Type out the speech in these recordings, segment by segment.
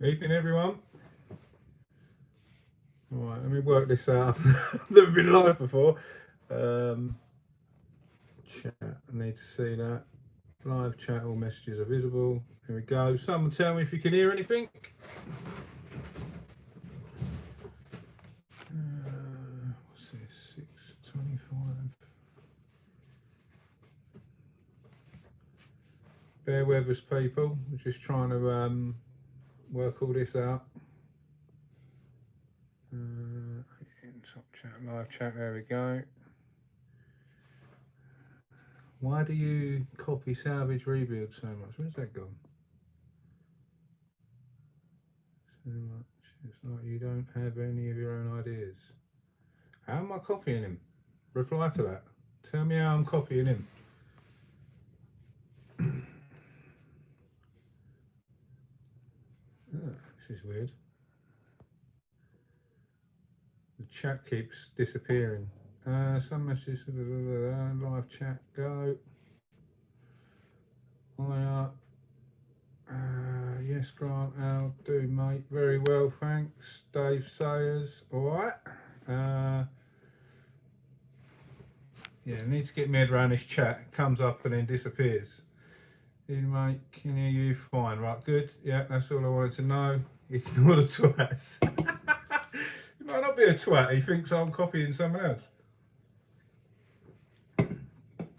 Evening, everyone. All right, let me work this out. I've never been live before. Chat. I need to see that. Live chat. All messages are visible. Here we go. Someone tell me if you can hear anything. What's this? 6:25. Bear with us, people. We're just trying to work all this out. Top chat, live chat. There we go. Why do you copy salvage rebuild so much? Where's that gone? So much. It's like you don't have any of your own ideas. How am I copying him? Reply to that. Tell me how I'm copying him. This is weird. The chat keeps disappearing. Some messages. Live chat. Go. Yes, Grant. I'll do, mate. Very well, thanks. Dave Sayers. All right. Yeah, need to get my head around this chat. It comes up and then disappears. Mate, can hear you fine. Right, good. Yeah, that's all I wanted to know. Ignore the twats. He might not be a twat. He thinks I'm copying someone else.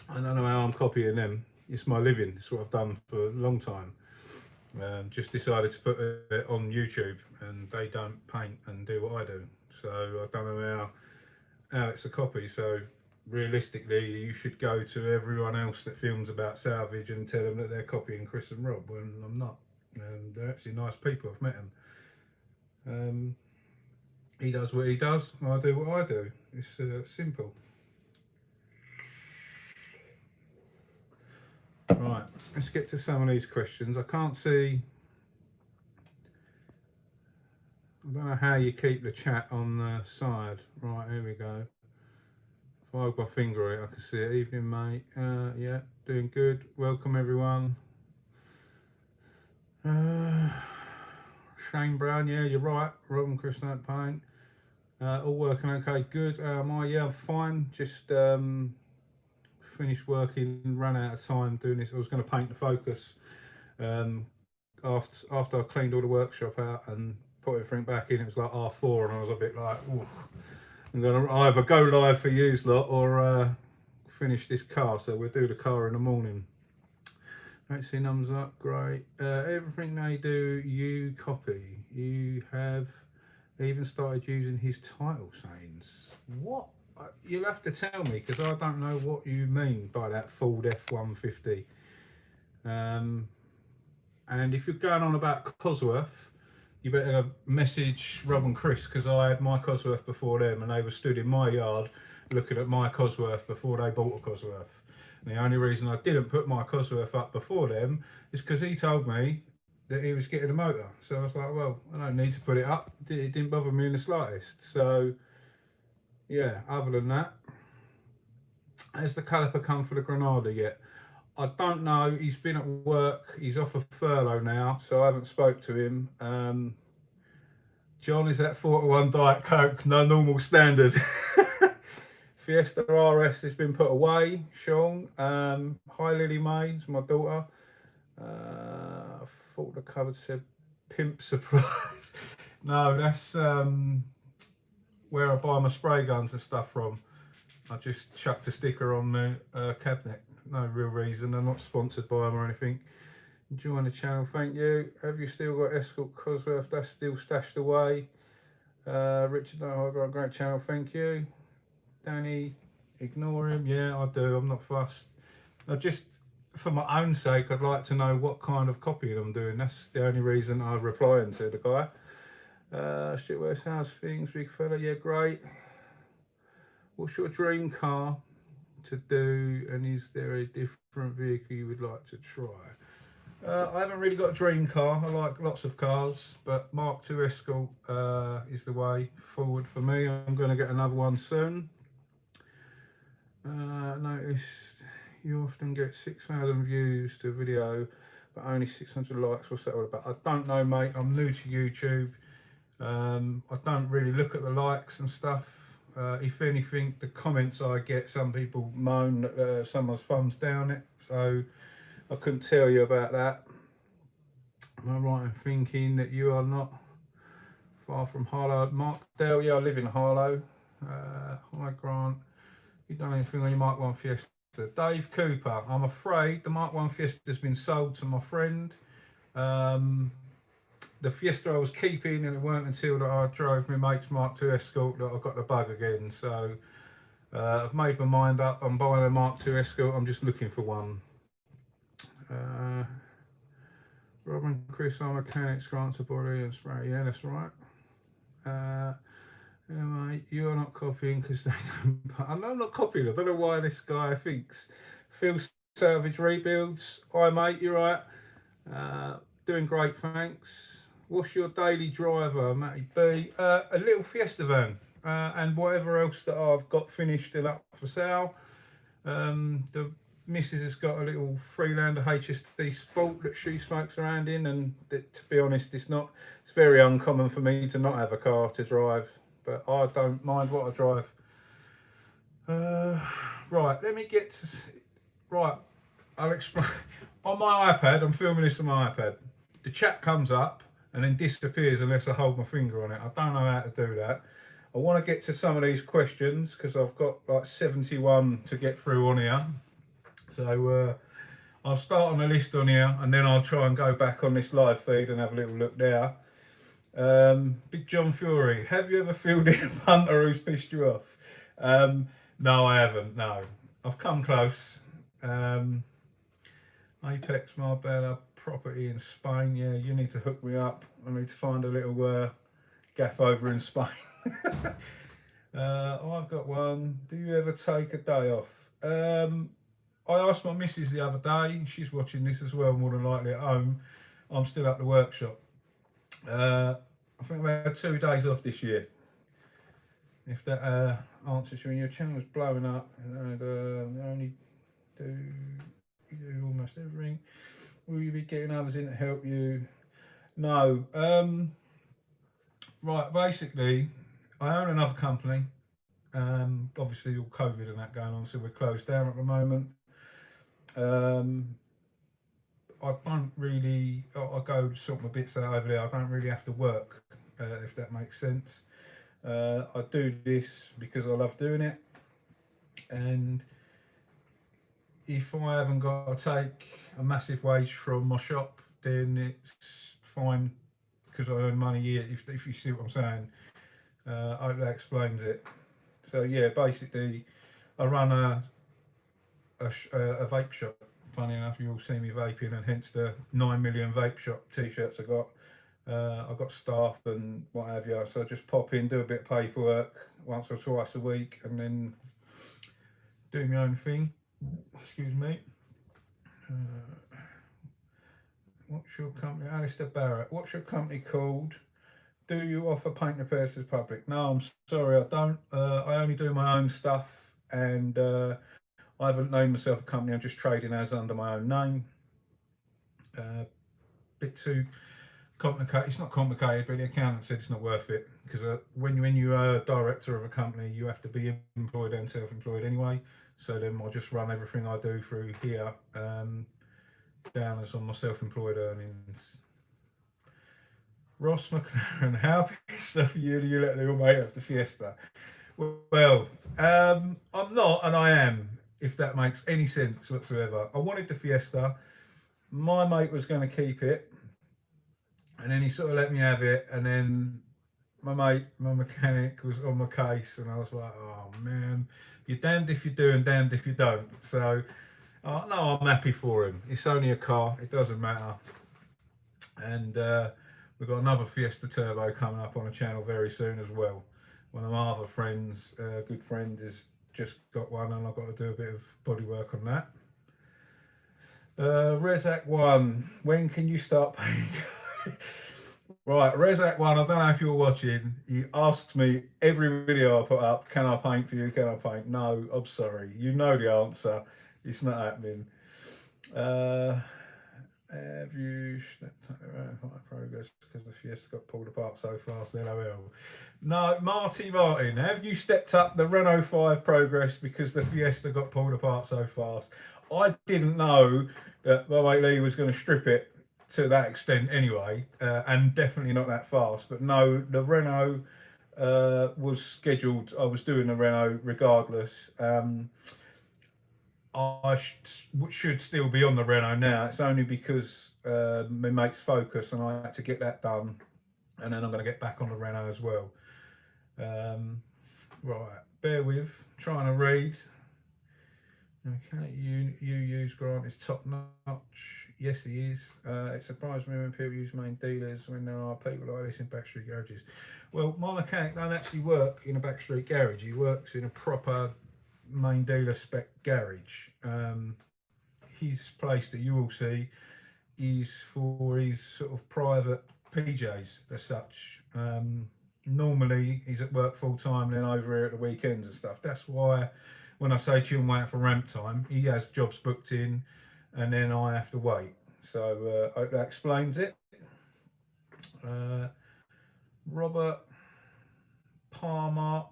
I don't know how I'm copying them. It's my living. It's what I've done for a long time. Just decided to put it on YouTube, and they don't paint and do what I do. So I don't know how it's a copy. So realistically, you should go to everyone else that films about salvage and tell them that they're copying Chris and Rob, when I'm not. And they're actually nice people. I've met them. He does what he does, I do what I do. It's simple. Right, let's get to some of these questions. I can't see. I don't know how you keep the chat on the side. Right, here we go. If I hold my finger on it, I can see it. Evening, mate. Yeah, doing good. Welcome, everyone. Shane Brown, yeah, you're right. Rob and Chris don't paint. All working okay, good. Yeah, I'm fine. Just finished working, ran out of time doing this. I was going to paint the focus after I cleaned all the workshop out and put everything back in. It was like R4, and I was a bit like, oof. I'm going to either go live for yous lot or finish this car. So we'll do the car in the morning. Don't see numbers up. Great. Everything they do, you copy. You have even started using his title sayings. What? You'll have to tell me, because I don't know what you mean by that Ford F-150. And if you're going on about Cosworth, you better message Rob and Chris, because I had my Cosworth before them, and they were stood in my yard looking at my Cosworth before they bought a Cosworth. And the only reason I didn't put my Cosworth up before them is because he told me that he was getting a motor. So I was like, well, I don't need to put it up. It didn't bother me in the slightest. So yeah, other than that, has the caliper come for the Granada yet? I don't know. He's been at work. He's off of furlough now, so I haven't spoke to him. John, is that 4-to-1 Diet Coke? No, normal standard. Fiesta RS has been put away. Sean. Hi, Lily May. It's my daughter. I thought the cupboard said pimp surprise. No, that's where I buy my spray guns and stuff from. I just chucked a sticker on the cabinet. No real reason. I'm not sponsored by them or anything. Join the channel, thank you. Have you still got Escort Cosworth? That's still stashed away. Richard, no, I've got a great channel, thank you. Danny, ignore him. Yeah, I do. I'm not fussed. I just, for my own sake, I'd like to know what kind of copying I'm doing. That's the only reason I reply to the guy. Shitware's house things, big fella. Yeah, great. What's your dream car to do, and is there a different vehicle you would like to try? I haven't really got a dream car. I like lots of cars, but Mark II Escort is the way forward for me. I'm going to get another one soon. Noticed you often get 6,000 views to a video, but only 600 likes. What's that all about? I don't know, mate. I'm new to YouTube. I don't really look at the likes and stuff. If anything, the comments I get, some people moan that someone's thumbs down it. So I couldn't tell you about that. Am I right in thinking that you are not far from Harlow? Mark Dale, yeah, I live in Harlow. Hi Grant. You done anything on your Mark 1 Fiesta? Dave Cooper, I'm afraid the Mark 1 Fiesta has been sold to my friend. The Fiesta I was keeping, and it weren't until that I drove my mate's Mark 2 Escort that I got the bug again. So I've made my mind up. I'm buying a Mark 2 Escort. I'm just looking for one. Rob and Chris are mechanics, Grant's a body and spray. Yeah, that's right. Yeah, mate, you're not copying because they don't. I'm not copying. I don't know why this guy thinks. Phil Salvage Rebuilds. Hi, mate, you're right. Doing great, thanks. What's your daily driver, Matty B? A little Fiesta van and whatever else that I've got finished and up for sale. The missus has got a little Freelander HSD Sport that she smokes around in, and to be honest, it's very uncommon for me to not have a car to drive, but I don't mind what I drive. Right, let me get to. Right, I'll explain. On my iPad, I'm filming this on my iPad. The chat comes up and then disappears unless I hold my finger on it. I don't know how to do that. I want to get to some of these questions because I've got like 71 to get through on here. So I'll start on a list on here and then I'll try and go back on this live feed and have a little look there. Big John Fury, have you ever fielded a punter who's pissed you off? No, I haven't. No, I've come close. Apex Marbella property in Spain. Yeah, you need to hook me up. I need to find a little gaff over in Spain. I've got one. Do you ever take a day off? I asked my missus the other day. She's watching this as well, more than likely at home. I'm still at the workshop. I think we had 2 days off this year. If that answers you, and your channel is blowing up, and only do you do almost everything. Will you be getting others in to help you? No. Right, basically, I own another company. Obviously, all COVID and that going on, so we're closed down at the moment. I don't really. I go sort my bits out over there. I don't really have to work, if that makes sense. I do this because I love doing it, and if I haven't got to take a massive wage from my shop, then it's fine because I earn money here. If you see what I'm saying, I hope that explains it. So yeah, basically, I run a vape shop. Funny enough, you all see me vaping, and hence the 9 million vape shop t-shirts I got. I've got staff and what have you, so I just pop in, do a bit of paperwork once or twice a week, and then do my own thing. Excuse me. What's your company? Alistair Barrett. What's your company called? Do you offer paint repairs to the public? No, I'm sorry, I don't. I only do my own stuff, and I haven't named myself a company. I'm just trading as under my own name. Bit too complicated. It's not complicated, but the accountant said it's not worth it because when you are a director of a company, you have to be employed and self-employed anyway. So then I just run everything I do through here down as on my self-employed earnings. Ross McLaren, how pissed off are you do you let the little mate have the Fiesta? Well, I'm not, and I am, if that makes any sense whatsoever. I wanted the Fiesta. My mate was going to keep it, and then he sort of let me have it, and then my mate, my mechanic, was on my case, and I was like, oh man, you're damned if you do and damned if you don't. So, no, I'm happy for him. It's only a car, it doesn't matter. And we've got another Fiesta Turbo coming up on the channel very soon as well. One of my other friends, good friend, has just got one, and I've got to do a bit of body work on that. Rezac 1, when can you start paying? Right, Rezac 1, I don't know if you're watching. He asked me every video I put up, can I paint for you? Can I paint? No, I'm sorry. You know the answer. It's not happening. Have you stepped up around high progress because the Fiesta got pulled apart so fast? LOL. No, Martin, have you stepped up the Renault 5 progress because the Fiesta got pulled apart so fast? I didn't know that my mate Lee was going to strip it to that extent anyway, and definitely not that fast. But no, the Renault was scheduled. I was doing the Renault regardless. I should still be on the Renault now. It's only because my mate's Focus, and I had to get that done, and then I'm going to get back on the Renault as well. Right, bear with, trying to read. Okay, you use Grant is top notch. Yes, he is. It surprised me when people use main dealers when there are people like this in backstreet garages. Well, my mechanic don't actually work in a backstreet garage. He works in a proper main dealer spec garage. His place that you will see is for his sort of private PJs as such. Normally he's at work full time, then over here at the weekends and stuff. That's why when I say to him waiting for ramp time, he has jobs booked in, and then I have to wait. So that explains it. Robert Parmarchuk.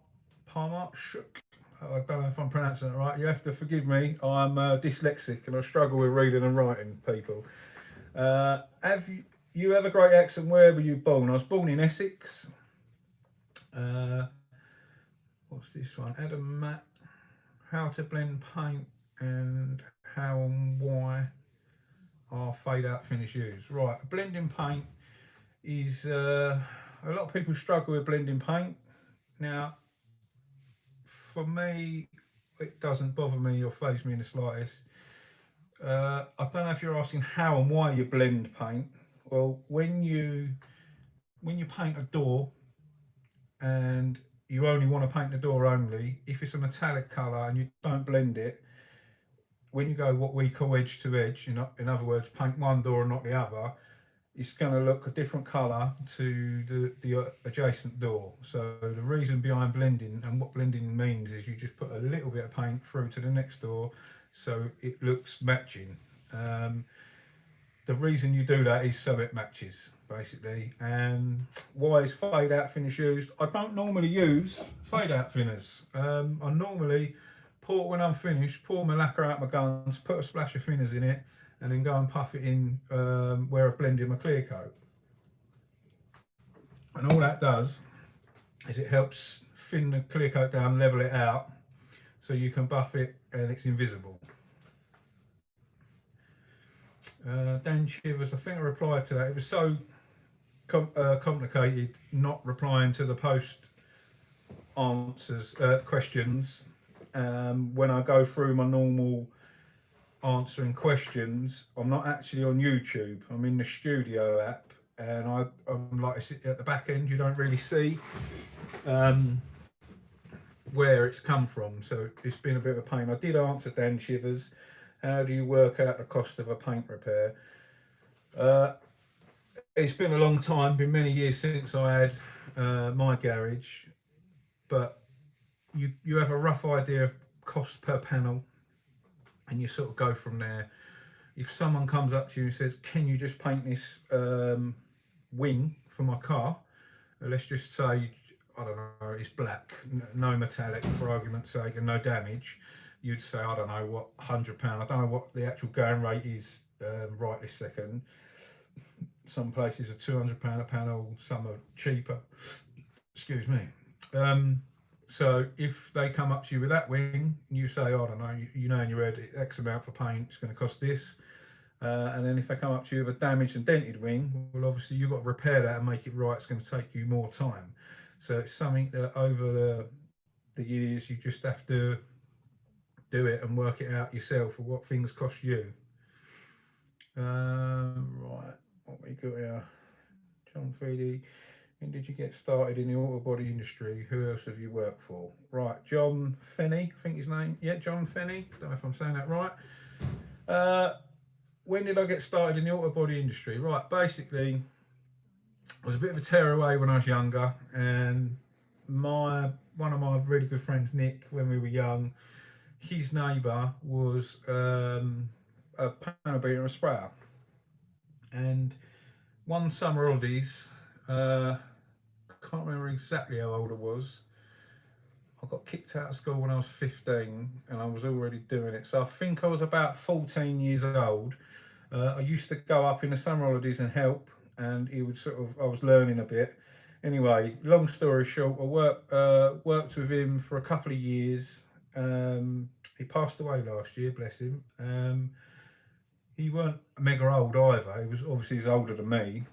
I don't know if I'm pronouncing it right. You have to forgive me. I'm dyslexic and I struggle with reading and writing, people. Have you have a great accent? Where were you born? I was born in Essex. What's this one? Adam Matt. How to blend paint and how and why are fade out finish used? Right, blending paint is a lot of people struggle with blending paint. Now, for me, it doesn't bother me or faze me in the slightest. I don't know if you're asking how and why you blend paint. Well, when you paint a door and you only want to paint the door only, if it's a metallic colour and you don't blend it, when you go what we call edge to edge, in other words, paint one door and not the other, it's going to look a different colour to the adjacent door. So the reason behind blending, and what blending means, is you just put a little bit of paint through to the next door so it looks matching. The reason you do that is so it matches, basically. And why is fade out finish used? I don't normally use fade out thinners. I normally when I'm finished, pour my lacquer out my guns, put a splash of thinners in it, and then go and puff it in where I've blended my clear coat. And all that does is it helps thin the clear coat down, level it out, so you can buff it and it's invisible. Dan Shivers, I think I replied to that. It was so complicated not replying to the post answers questions when I go through my normal answering questions. I'm not actually on YouTube. I'm in the studio app, and I'm like at the back end. You don't really see where it's come from, so it's been a bit of a pain. I did answer Dan Shivers. How do you work out the cost of a paint repair? It's been a long time, been many years since I had my garage, but you have a rough idea of cost per panel, and you sort of go from there. If someone comes up to you and says, can you just paint this wing for my car? Let's just say, I don't know, it's black, no metallic for argument's sake, and no damage. You'd say, I don't know what, £100. I don't know what the actual going rate is right this second. Some places are £200 a panel, some are cheaper. Excuse me. So if they come up to you with that wing, you say, I don't know, you know in your head, X amount for paint, it's going to cost this. And then if they come up to you with a damaged and dented wing, well, obviously you've got to repair that and make it right. It's going to take you more time. So it's something that over the years, you just have to do it and work it out yourself for what things cost you. Right, what we got here? John Feedy. When did you get started in the auto body industry? Who else have you worked for? Right, John Fenny, I think his name. Yeah, John Fenny. Don't know if I'm saying that right. When did I get started in the auto body industry? Right, basically, I was a bit of a tearaway when I was younger, and one of my really good friends, Nick, when we were young, his neighbour was a panel beater and a sprayer. And one summer holidays, I can't remember exactly how old I was. I got kicked out of school when I was 15 and I was already doing it. So I think I was about 14 years old. I used to go up in the summer holidays and help, and he would I was learning a bit. Anyway, long story short, I worked with him for a couple of years. He passed away last year, bless him. He weren't mega old either. He was obviously he's older than me.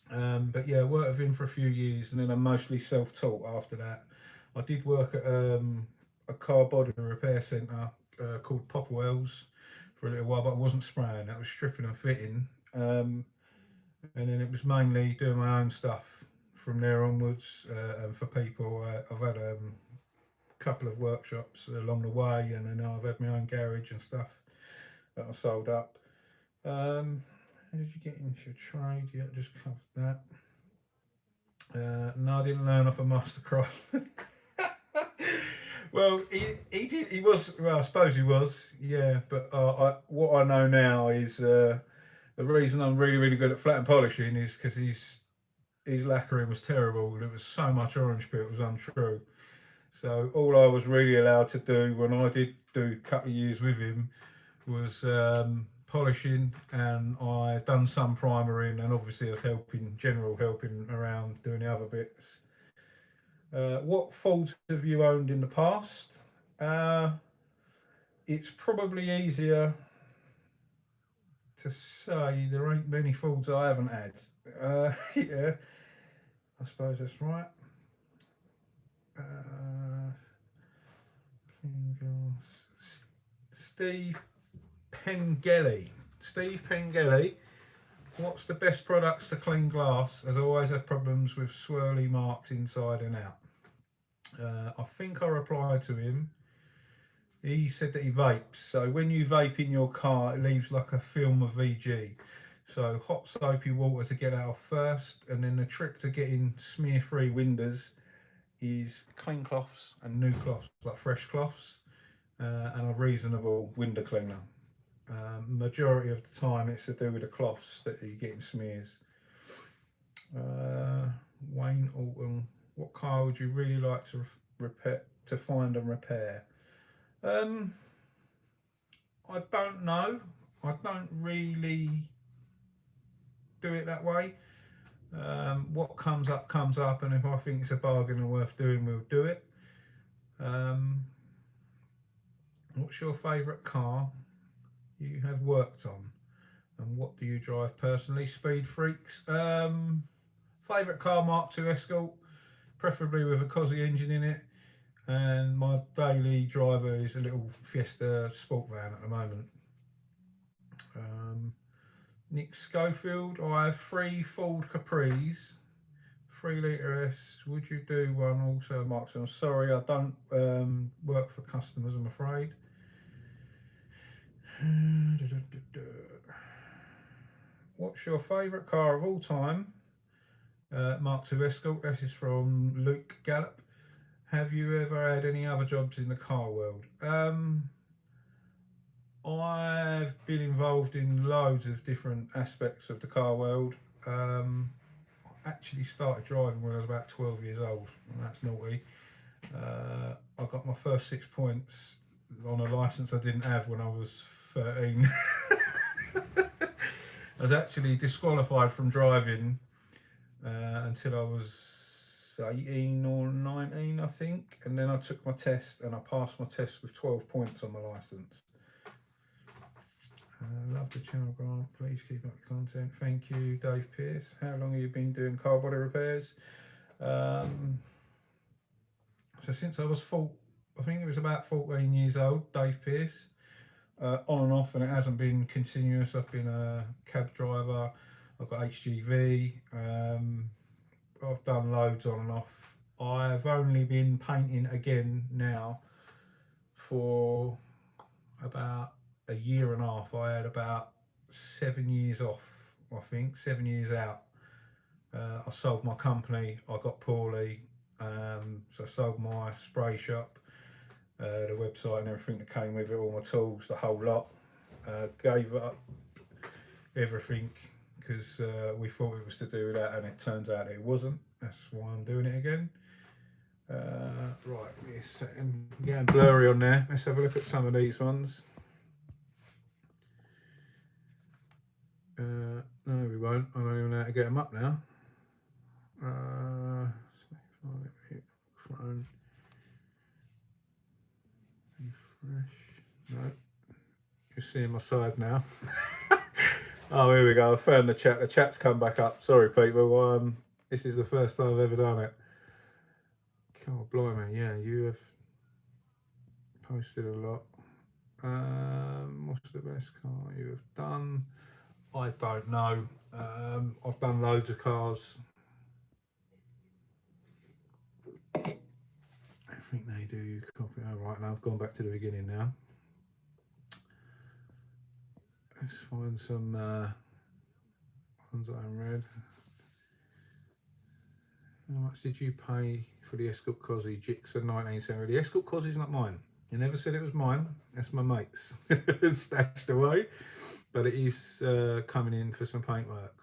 But yeah, I worked with him for a few years, and then I'm mostly self-taught after that. I did work at a car body repair centre called Popwell's for a little while, but I wasn't spraying. That was stripping and fitting, and then it was mainly doing my own stuff from there onwards. And for people, I've had a couple of workshops along the way, and then I've had my own garage and stuff that I sold up. How did you get into trade? Yeah, just covered that. No, I didn't learn off a mastercraft. Well, he did. He was. Well, I suppose he was. Yeah, but what I know now is the reason I'm really good at flat and polishing is because his lacquering was terrible. There was so much orange peel, it was untrue. So all I was really allowed to do when I did do a couple of years with him was polishing, and I done some primering, and obviously I was helping around doing the other bits. What Fords have you owned in the past? Uh, it's probably easier to say there ain't many Fords I haven't had. Yeah, I suppose that's right. Uh, Steve Pengelly. Steve Pengelly. What's the best products to clean glass? As I always have problems with swirly marks inside and out. I think I replied to him. He said that he vapes. So when you vape in your car, it leaves like a film of VG. So hot soapy water to get out first, and then the trick to getting smear-free windows is clean cloths and new cloths, like fresh cloths, and a reasonable window cleaner. Majority of the time, it's to do with the cloths that you're getting smears. Wayne Alton, what car would you really like to repair, to find and repair? I don't know. I don't really do it that way. What comes up, and if I think it's a bargain and worth doing, we'll do it. What's your favourite car you have worked on, and what do you drive personally? Speed freaks. Favourite car, Mark II Escort, preferably with a Cosy engine in it. And my daily driver is a little Fiesta sport van at the moment. Nick Schofield, I have 3 Ford Capris, 3 litre S. Would you do one also, Mark? I'm sorry, I don't work for customers, I'm afraid. What's your favourite car of all time? Mark II Escort. This is from Luke Gallop. Have you ever had any other jobs in the car world? I've been involved in loads of different aspects of the car world. I actually started driving when I was about 12 years old, and that's naughty. I got my first 6 points on a licence I didn't have when I was 13. I was actually disqualified from driving until I was 18 or 19, I think, and then I took my test and I passed my test with 12 points on my licence. Love the channel, Grant. Please keep up the content. Thank you, Dave Pierce. How long have you been doing car body repairs? So since I was I think it was about 14 years old, Dave Pierce. On and off, and it hasn't been continuous. I've been a cab driver. I've got HGV. I've done loads on and off. I've only been painting again now for about a year and a half. I had about 7 years off, I think, 7 years out. I sold my company, I got poorly, so I sold my spray shop, the website and everything that came with it, all my tools, the whole lot. Gave up everything because we thought it was to do with that, and it turns out it wasn't. That's why I'm doing it again. Right, yes, I'm getting blurry on there. Let's have a look at some of these ones. No, we won't. I don't even know how to get them up now. Phone. Refresh. No. You're seeing my side now. Oh, here we go. I found the chat. The chat's come back up. Sorry, people. This is the first time I've ever done it. God, blimey. Yeah, you have posted a lot. What's the best car you have done? I don't know. I've done loads of cars. I think they do copy. Oh, right, now I've gone back to the beginning now. Let's find some ones that I read. How much did you pay for the Escort Cosy Gixxer 1970? The Escort Cosy's not mine. You never said it was mine. That's my mate's. Stashed away. But it is coming in for some paintwork.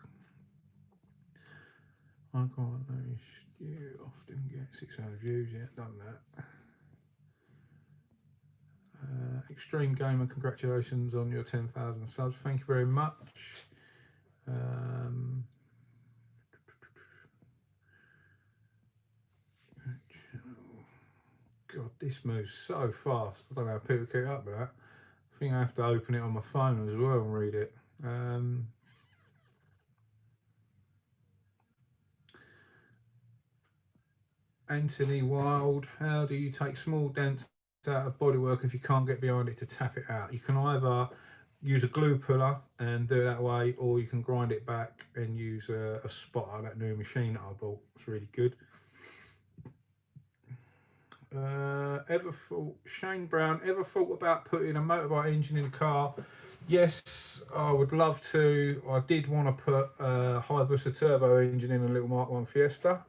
I can't know. You often get 600 views. Yeah, done that. Extreme Gamer, congratulations on your 10,000 subs. Thank you very much. God, this moves so fast. I don't know how people keep up with that. I think I have to open it on my phone as well and read it. Anthony Wild, how do you take small dents out of bodywork if you can't get behind it to tap it out? You can either use a glue puller and do it that way, or you can grind it back and use a spotter, that new machine that I bought. It's really good. Shane Brown, ever thought about putting a motorbike engine in a car? Yes, I would love to. I did want to put a Hayabusa turbo engine in a little Mark 1 Fiesta.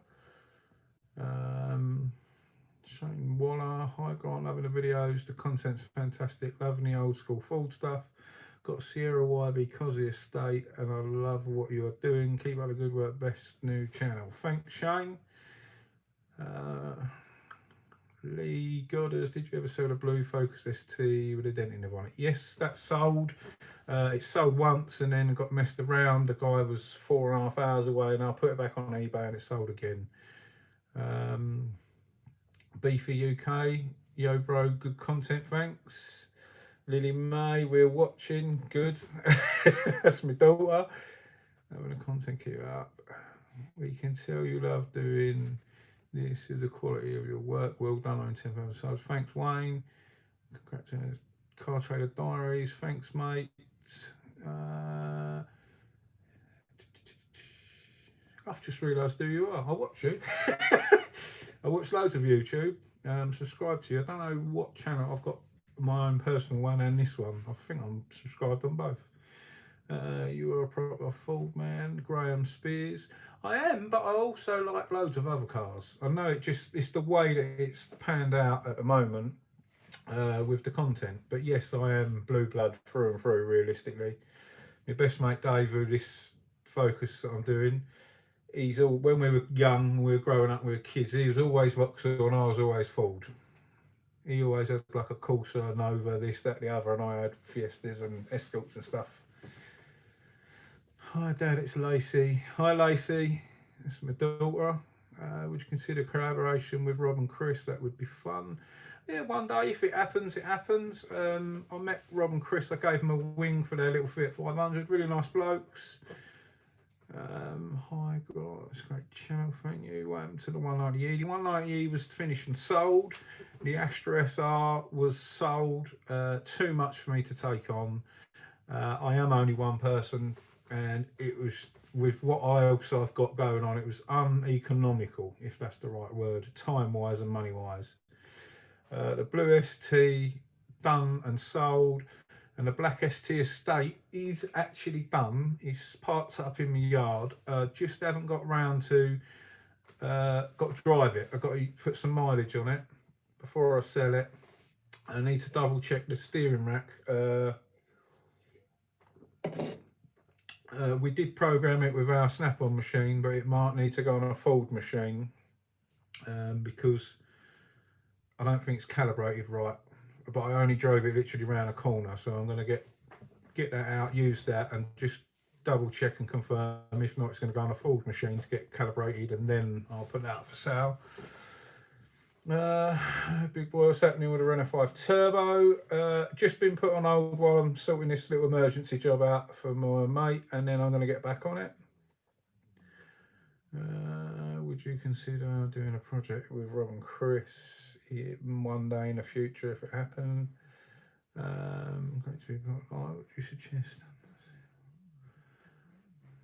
Shane Waller, hi Grant, loving the videos, the content's fantastic, loving the old school Ford stuff. Got Sierra YB Cosy Estate, and I love what you're doing. Keep up the good work, best new channel. Thanks, Shane. Lee Goddard, did you ever sell the blue Focus ST with a dent in the bonnet? Yes, that sold. It sold once and then got messed around. The guy was 4.5 hours away, and I put it back on eBay and it sold again. Beefy UK, yo bro, good content, thanks. Lily May, we're watching, good. That's my daughter. Having a content keep up. We can tell you love doing this, is the quality of your work. Well done on 10,000 subs. Thanks, Wayne. Congratulations. Car Trader Diaries. Thanks, mate. I've just realised who you are. I watch you. I watch loads of YouTube. Subscribe to you. I don't know what channel. I've got my own personal one and this one. I think I'm subscribed on both. You are a proper Ford man, Graham Spears. I am, but I also like loads of other cars. I know it's the way that it's panned out at the moment with the content. But yes, I am blue blood through and through, realistically. My best mate Dave, who this Focus that I'm doing, he's all, when we were young, we were growing up, we were kids, he was always Vauxhall and I was always Ford. He always had like a Corsa, Nova, this, that, the other, and I had Fiestas and Escorts and stuff. Hi Dad, it's Lacey. Hi Lacey, it's my daughter. Would you consider collaboration with Rob and Chris? That would be fun. Yeah, one day if it happens, it happens. I met Rob and Chris, I gave them a wing for their little Fiat 500, really nice blokes. Hi God, it's a great channel, thank you. What happened to the 190E? The 190E was finished and sold. The Astra SR was sold, too much for me to take on. I am only one person, and it was, with what I've got going on, it was uneconomical, if that's the right word, time wise and money wise. The blue ST done and sold, and the black ST Estate is actually done. It's parked up in my yard. Just haven't got round to got to drive it. I've got to put some mileage on it before I sell it. I need to double check the steering rack. We did program it with our snap-on machine, but it might need to go on a Ford machine because I don't think it's calibrated right. But I only drove it literally around a corner, so I'm going to get that out, use that, and just double check and confirm. If not, it's going to go on a Ford machine to get calibrated, and then I'll put that up for sale. Big boy, what's happening with the Renault 5 Turbo? Just been put on hold while I'm sorting this little emergency job out for my mate, and then I'm going to get back on it. Would you consider doing a project with Rob and Chris one day in the future if it happened? Going to be, what would you suggest?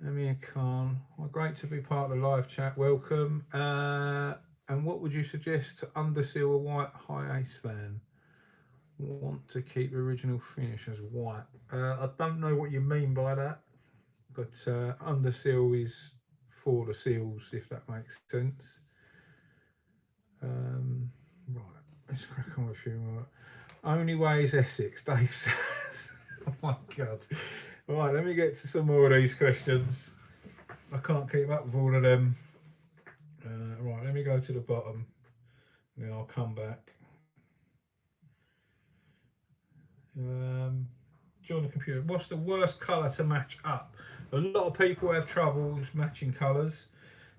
Amir Khan, well, great to be part of the live chat. Welcome. And what would you suggest to underseal a white high ace fan? Want to keep the original finish as white. I don't know what you mean by that, but underseal is for the seals, if that makes sense. Right, let's crack on with a few more. Only way is Essex, Dave says. Oh my God. Right, let me get to some more of these questions. I can't keep up with all of them. Right, let me go to the bottom, then I'll come back. John the computer, what's the worst colour to match up? A lot of people have troubles matching colours.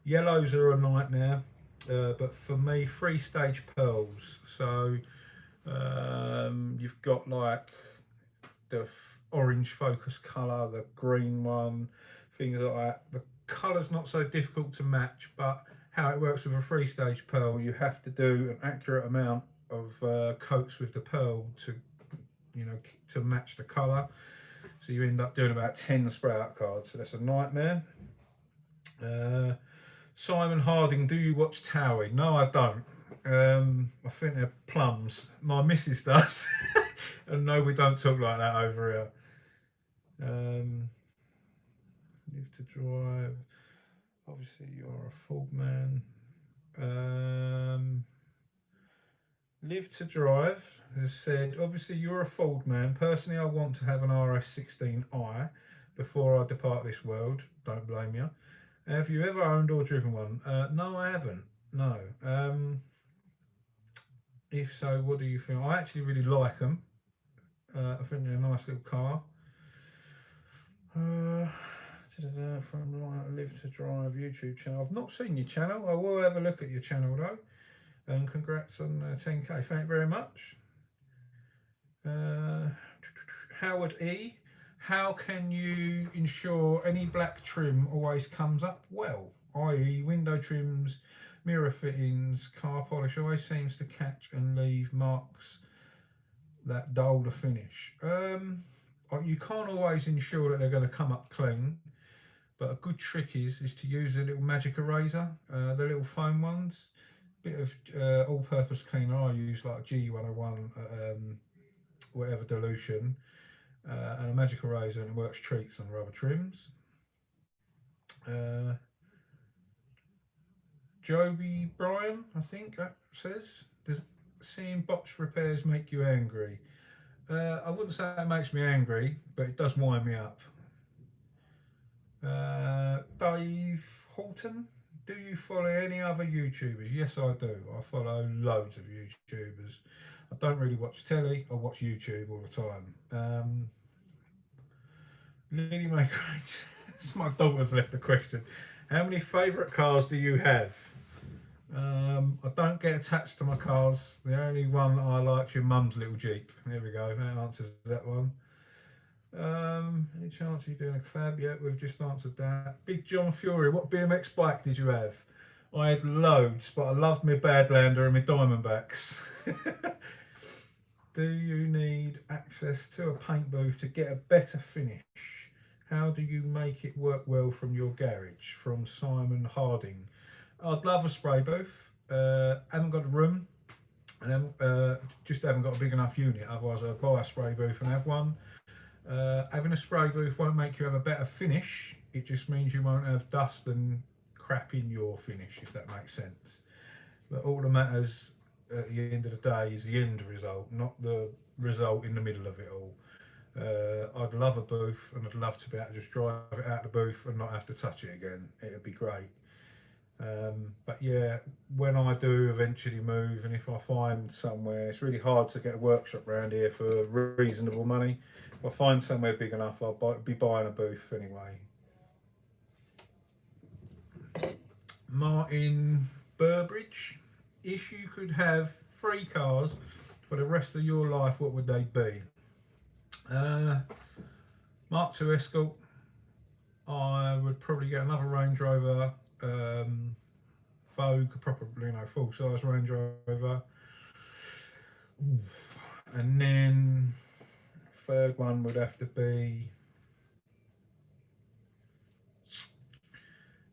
Yellows are a nightmare, but for me, 3-stage pearls. So you've got like the orange focus colour, the green one, things like that. The colour's not so difficult to match, but how it works with a 3-stage pearl, you have to do an accurate amount of coats with the pearl to, to match the colour. So you end up doing about 10 spray out cards, so that's a nightmare. Simon Harding, do you watch Towie? No, I don't. I think they're plums. My missus does. And no, we don't talk like that over here. Live to drive. Obviously, you're a Ford man. Live to drive has said, obviously, you're a Ford man. Personally, I want to have an RS16i before I depart this world. Don't blame you. Have you ever owned or driven one? No, I haven't. No. If so, what do you think? I actually really like them. I think they're a nice little car. From Live to Drive YouTube channel. I've not seen your channel. I will have a look at your channel though. And congrats on 10k. Thank you very much. Howard E. How can you ensure any black trim always comes up well? I.e. window trims, mirror fittings, car polish always seems to catch and leave marks that dull the finish. You can't always ensure that they're going to come up clean, but a good trick is to use a little magic eraser, the little foam ones. Bit of all-purpose cleaner. I use like G101, whatever dilution, and a magic eraser, and it works treats on rubber trims. Joby Bryan, I think that says, does seeing box repairs make you angry? I wouldn't say it makes me angry, but it does wind me up. Dave Horton, do you follow any other YouTubers? Yes, I do. I follow loads of YouTubers. I don't really watch telly. I watch YouTube all the time. Lily Maker, my daughter's left a question. How many favourite cars do you have? I don't get attached to my cars. The only one I like is your mum's little Jeep. There we go. That answers that one. Any chance of you doing a collab? Yeah, we've just answered that. Big John Fury, what BMX bike did you have? I had loads, but I loved my Badlander and my Diamondbacks. Do you need access to a paint booth to get a better finish? How do you make it work well from your garage? From Simon Harding. I'd love a spray booth. Haven't got a room, and just haven't got a big enough unit. Otherwise, I'd buy a spray booth and have one. Having a spray booth won't make you have a better finish. It just means you won't have dust and crap in your finish, if that makes sense. But all that matters at the end of the day is the end result, not the result in the middle of it all. I'd love a booth, and I'd love to be able to just drive it out the booth and not have to touch it again. It'd be great. But yeah, when I do eventually move, and if I find somewhere, it's really hard to get a workshop around here for reasonable money. If I find somewhere big enough, be buying a booth anyway. Martin Burbridge, if you could have 3 cars for the rest of your life, what would they be? Mark II Escort. I would probably get another Range Rover, Vogue, probably full size Range Rover. And then third one would have to be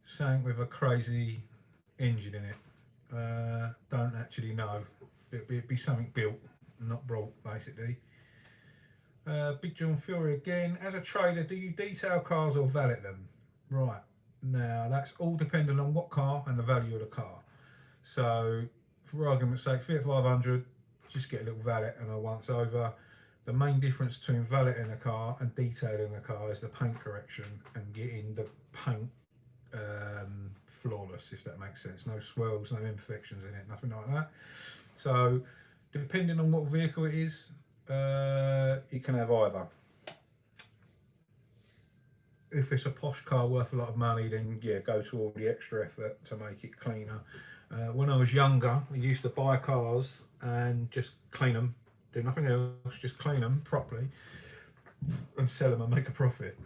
something with a crazy engine in it. Don't actually know. It'd be something built, not brought, basically. Big John Fury again. As a trader, do you detail cars or valet them? Right. Now, that's all dependent on what car and the value of the car. So, for argument's sake, Fiat 500, just get a little valet and a once over. The main difference between valeting a car and detailing a car is the paint correction and getting the paint flawless, if that makes sense. No swirls, no imperfections in it, nothing like that. So, depending on what vehicle it is, you can have either. If it's a posh car worth a lot of money, then yeah, go to all the extra effort to make it cleaner. When I was younger, we used to buy cars and just clean them, do nothing else, just clean them properly and sell them and make a profit.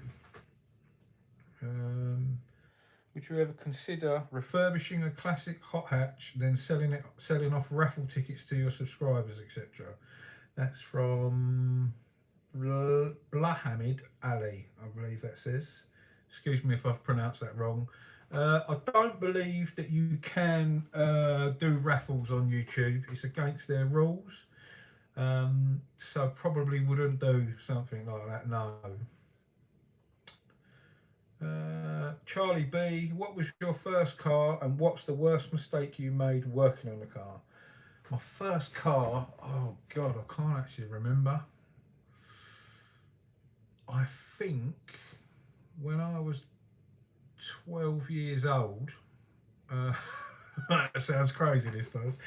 Would you ever consider refurbishing a classic hot hatch, then selling off raffle tickets to your subscribers, etc.? That's from Blahamid Ali, I believe that says. Excuse me if I've pronounced that wrong. I don't believe that you can do raffles on YouTube. It's against their rules. So probably wouldn't do something like that, no. Charlie B, what was your first car and what's the worst mistake you made working on the car? My first car, oh God, I can't actually remember. I think when I was 12 years old, that sounds crazy, this does.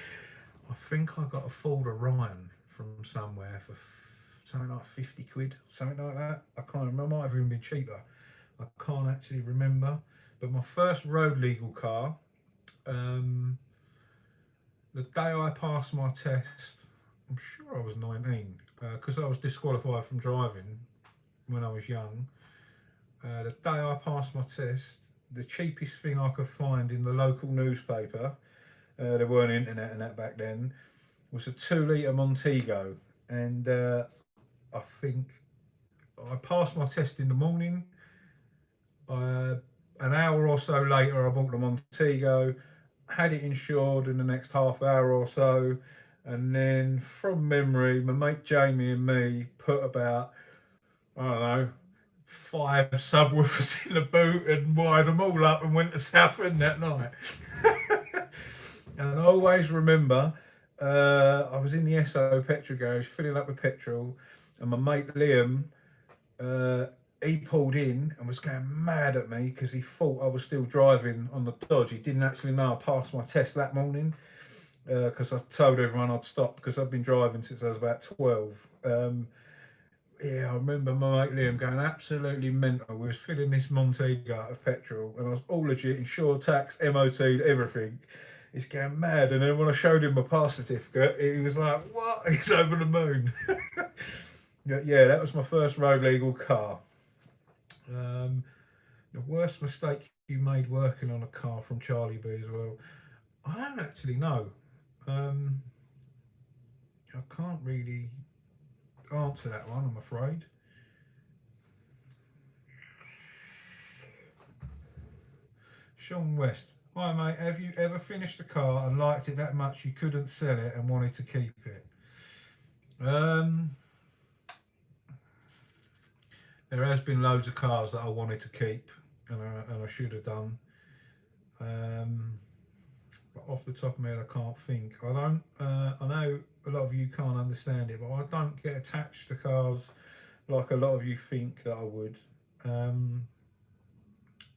I think I got a Ford Orion from somewhere for something like 50 quid, something like that. I can't remember, it might have even been cheaper. I can't actually remember. But my first road legal car, the day I passed my test, I'm sure I was 19, because I was disqualified from driving when I was young. The day I passed my test, the cheapest thing I could find in the local newspaper, there weren't internet and that back then, was a 2 litre Montego. And I think I passed my test in the morning. An hour or so later, I bought the Montego, had it insured in the next half hour or so, and then from memory, my mate Jamie and me put about, I don't know, 5 subwoofers in the boot and wired them all up and went to Southend that night. And I always remember I was in the SO petrol garage filling up with petrol, and my mate Liam, he pulled in and was going mad at me because he thought I was still driving on the Dodge. He didn't actually know I passed my test that morning because I told everyone I'd stopped because I've been driving since I was about 12. Yeah, I remember my mate Liam going absolutely mental. We was filling this Montego out of petrol and I was all legit, insured, tax, MOT, everything. He's going mad. And then when I showed him my pass certificate, he was like, what? He's over the moon. Yeah, that was my first road legal car. The worst mistake you made working on a car, from Charlie B as well. I don't actually know. I can't really answer that one, I'm afraid. Sean West. Hi mate, have you ever finished a car and liked it that much you couldn't sell it and wanted to keep it? There has been loads of cars that I wanted to keep and I should have done. But off the top of my head, I can't think. I don't. I know a lot of you can't understand it, but I don't get attached to cars like a lot of you think that I would. Um,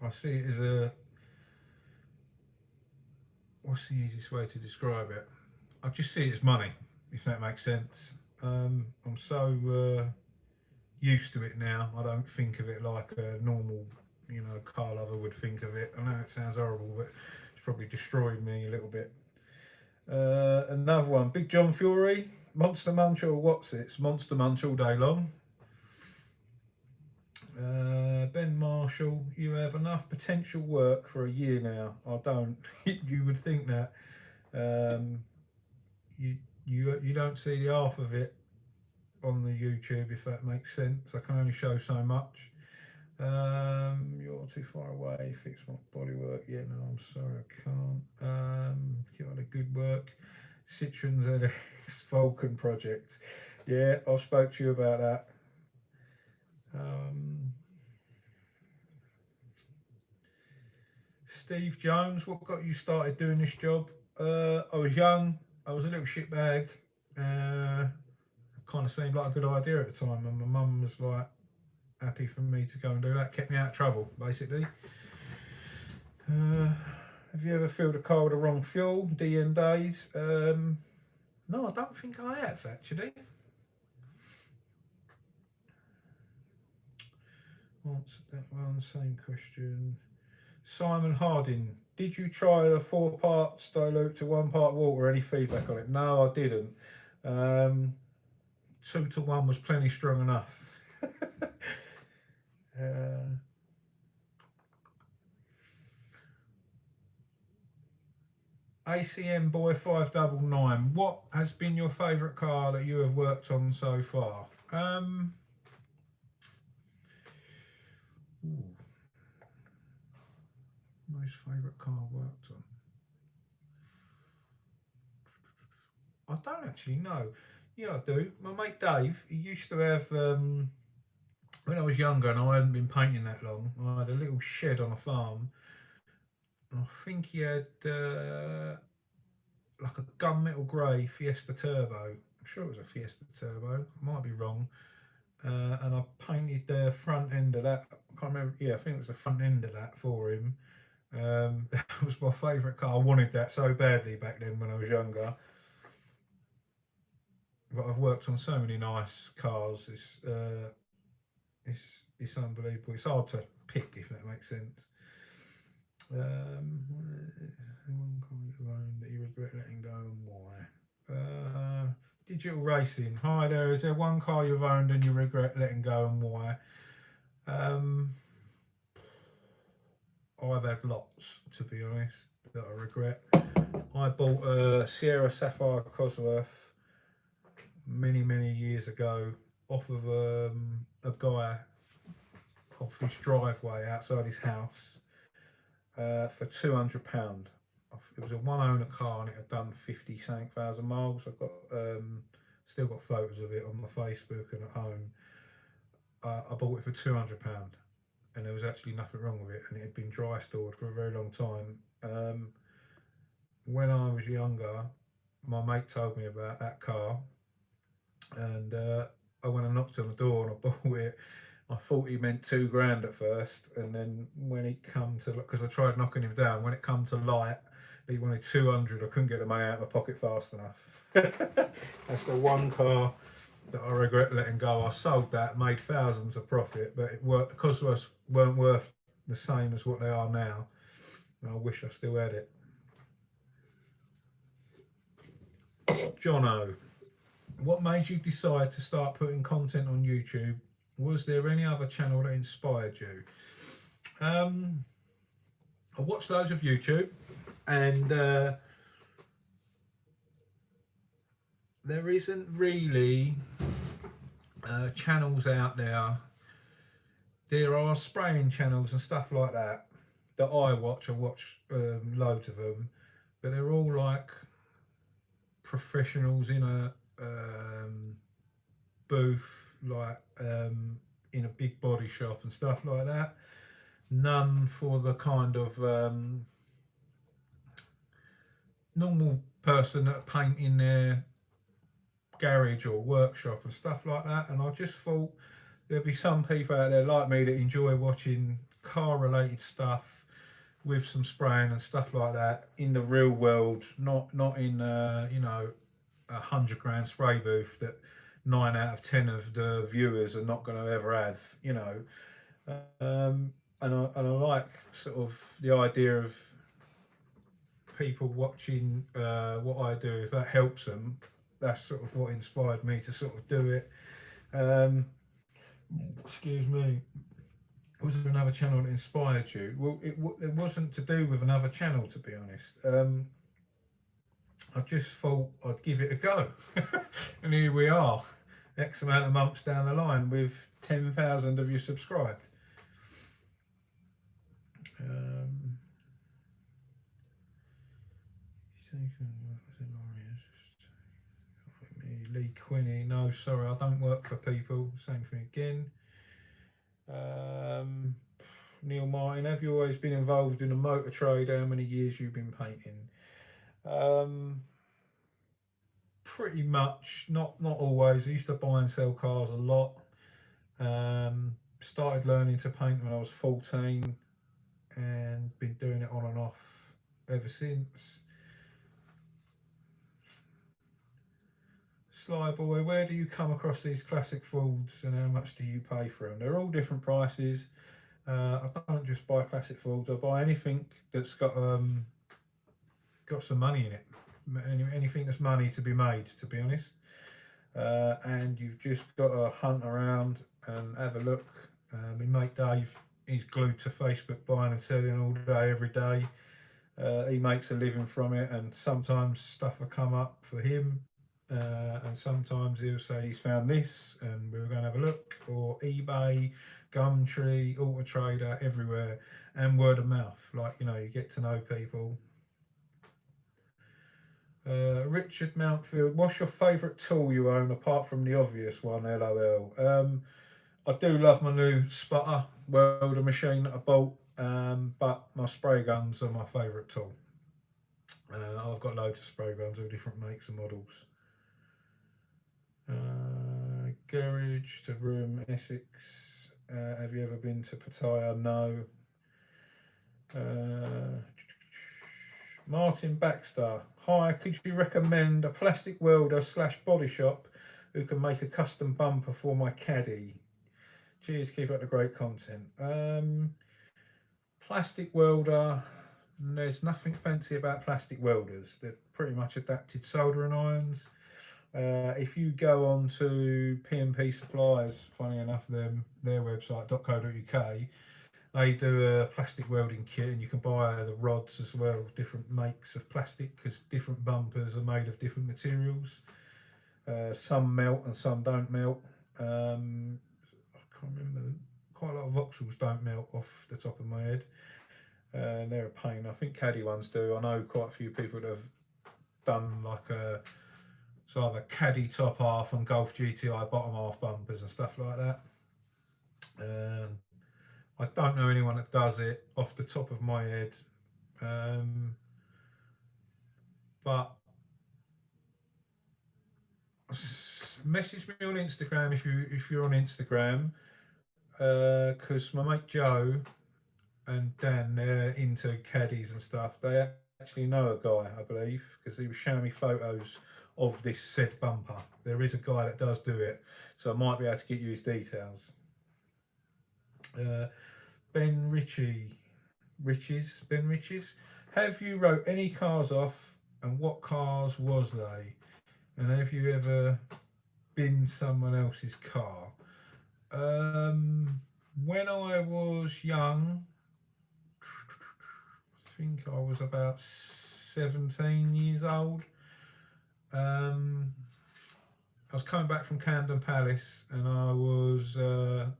I see it as a, what's the easiest way to describe it? I just see it as money, if that makes sense. I'm so used to it now. I don't think of it like a normal, car lover would think of it. I know it sounds horrible, but it's probably destroyed me a little bit. Another one, Big John Fury, Monster Munch or what's it? It's Monster Munch all day long. Ben Marshall, you have enough potential work for a year now. I don't. You would think that. Um, you you don't see the half of it on the YouTube, if that makes sense. I can only show so much. You're too far away. Fix my bodywork. Yeah, no, I'm sorry, I can't. Keep on the good work. Citroen ZX Vulcan project. Yeah, I've spoke to you about that. Steve Jones, what got you started doing this job? I was young. I was a little shitbag. Kind of seemed like a good idea at the time, and my mum was like happy for me to go and do that. Kept me out of trouble, basically. Have you ever filled a car with the wrong fuel? DN days. No, I don't think I have actually. Answered that one. Same question. Simon Harding. Did you try a 4-part Stolo to 1-part water? Any feedback on it? No, I didn't. 2 to 1 was plenty strong enough. ACM Boy 599. What has been your favourite car that you have worked on so far? Most favourite car I worked on. I don't actually know. Yeah, I do. My mate Dave, he used to have, when I was younger and I hadn't been painting that long, I had a little shed on a farm. I think he had like a gunmetal grey Fiesta Turbo. I'm sure it was a Fiesta Turbo. I might be wrong. And I painted the front end of that. I can't remember. Yeah, I think it was the front end of that for him. That was my favourite car. I wanted that so badly back then when I was younger. But I've worked on so many nice cars. It's it's unbelievable. It's hard to pick, if that makes sense. One car you own that you regret letting go and why? Digital racing. Hi there. Is there one car you've owned and you regret letting go and why? I've had lots, to be honest, that I regret. I bought a Sierra Sapphire Cosworth many years ago off of a guy off his driveway outside his house for £200. It was a one-owner car and it had done 50-something thousand miles. I've got still got photos of it on my Facebook and at home. I bought it for £200, and there was actually nothing wrong with it, and it had been dry stored for a very long time. When I was younger, my mate told me about that car, and I went and knocked on the door and I bought it. I thought he meant £2 at first, and then when it come to, because I tried knocking him down, when it come to light, he wanted 200. I couldn't get the money out of my pocket fast enough. That's the one car that I regret letting go. I sold that, made thousands of profit, but it worked, the Cosworths weren't worth the same as what they are now. And I wish I still had it. Jono, what made you decide to start putting content on YouTube? Was there any other channel that inspired you? I watched loads of YouTube, and there isn't really channels out there. There are spraying channels and stuff like that that I watch. I watch loads of them, but they're all like professionals in a booth, like in a big body shop and stuff like that. None for the kind of normal person that paint in their garage or workshop and stuff like that. And I just thought there'll be some people out there like me that enjoy watching car related stuff with some spraying and stuff like that in the real world, not in you know, £100 spray booth that 9 out of 10 of the viewers are not going to ever have, you know. And I like sort of the idea of people watching what I do. If that helps them, that's sort of what inspired me to sort of do it. Um, excuse me. Was there another channel that inspired you? Well, it wasn't to do with another channel, to be honest. I just thought I'd give it a go. And here we are, X amount of months down the line with 10,000 of you subscribed. Lee Quinney, no, sorry, I don't work for people. Same thing again. Neil Martin, have you always been involved in the motor trade? How many years you've been painting? Pretty much, not always. I used to buy and sell cars a lot. Started learning to paint when I was 14 and been doing it on and off ever since. Sly Boy, where do you come across these classic Fords and how much do you pay for them? They're all different prices. I don't just buy classic Fords. I buy anything that's got some money in it. Anything that's money to be made, to be honest. And you've just got to hunt around and have a look. My mate Dave, he's glued to Facebook buying and selling all day, every day. He makes a living from it, and sometimes stuff will come up for him. And sometimes he'll say he's found this and we're going to have a look, or eBay, Gumtree, Auto Trader, everywhere, and word of mouth. Like, you know, you get to know people. Richard Mountfield, what's your favourite tool you own apart from the obvious one? LOL. I do love my new spotter welder machine that I bought, but my spray guns are my favourite tool. I've got loads of spray guns, all different makes and models. Garage to Room, Essex. Have you ever been to Pattaya? No. Martin Baxter. Hi, could you recommend a plastic welder / body shop who can make a custom bumper for my caddy? Cheers, keep up the great content. Plastic welder. There's nothing fancy about plastic welders. They're pretty much adapted soldering irons. If you go on to P&P Supplies, funny enough, their website .co.uk, they do a plastic welding kit, and you can buy the rods as well, different makes of plastic, because different bumpers are made of different materials. Some melt and some don't melt. I can't remember. Quite a lot of Vauxhalls don't melt off the top of my head. They're a pain. I think Caddy ones do. I know quite a few people that have done like a either Caddy top half and Golf GTI bottom half bumpers and stuff like that. I don't know anyone that does it off the top of my head, but message me on Instagram if you're on Instagram, because my mate Joe and Dan, they're into caddies and stuff. They actually know a guy, I believe, because he was showing me photos of this said bumper. There is a guy that does do it, so I might be able to get you his details. Ben Riches, have you wrote any cars off, and what cars was they? And have you ever been someone else's car? When I was young, I think I was about 17 years old. I was coming back from Camden Palace, and I was I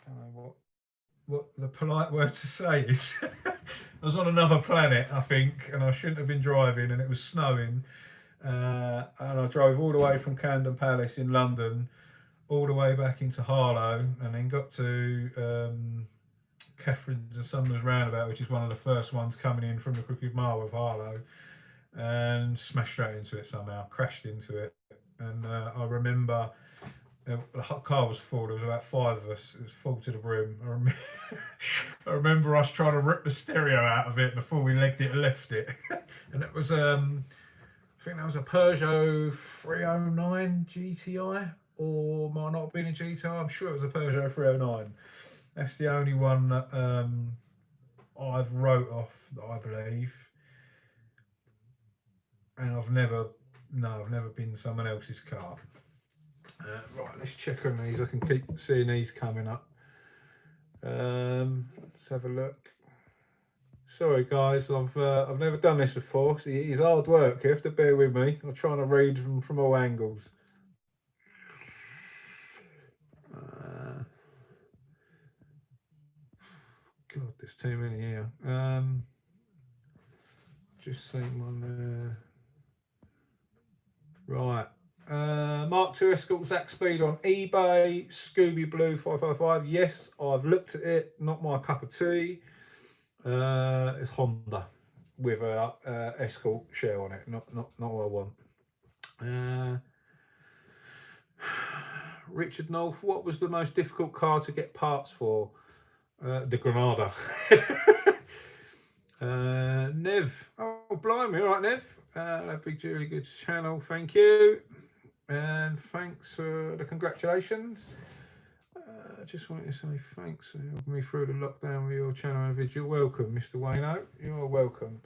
don't know what the polite word to say is. I was on another planet, I think, and I shouldn't have been driving, and it was snowing. And I drove all the way from Camden Palace in London, all the way back into Harlow, and then got to Catherine's and Summers roundabout, which is one of the first ones coming in from the Crooked Mile of Harlow, and smashed straight into it somehow, crashed into it. And I remember The car was full. There was about 5 of us. It was full to the brim. I remember us trying to rip the stereo out of it before we legged it and left it. And it was, I think that was a Peugeot 309 GTI, or might not have been a GTI. I'm sure it was a Peugeot 309. That's the only one that I've wrote off, that I believe. And I've never been someone else's car. Right, let's check on these. I can keep seeing these coming up. Let's have a look. Sorry guys, I've never done this before. So it is hard work. You have to bear with me. I'm trying to read them from all angles. God, there's too many here. Just seen one there. Right. Mark II Escort Zach Speed on eBay. Scooby Blue 555. Yes, I've looked at it. Not my cup of tea. It's Honda with a Escort shell on it. Not what I want. Richard North, what was the most difficult car to get parts for? The Granada. Nev, oh blimey, all right, Nev. That big really good channel, thank you, and thanks for the congratulations. I just wanted to say thanks for helping me through the lockdown with your channel and video. You're welcome, Mr. Wayno. You're welcome.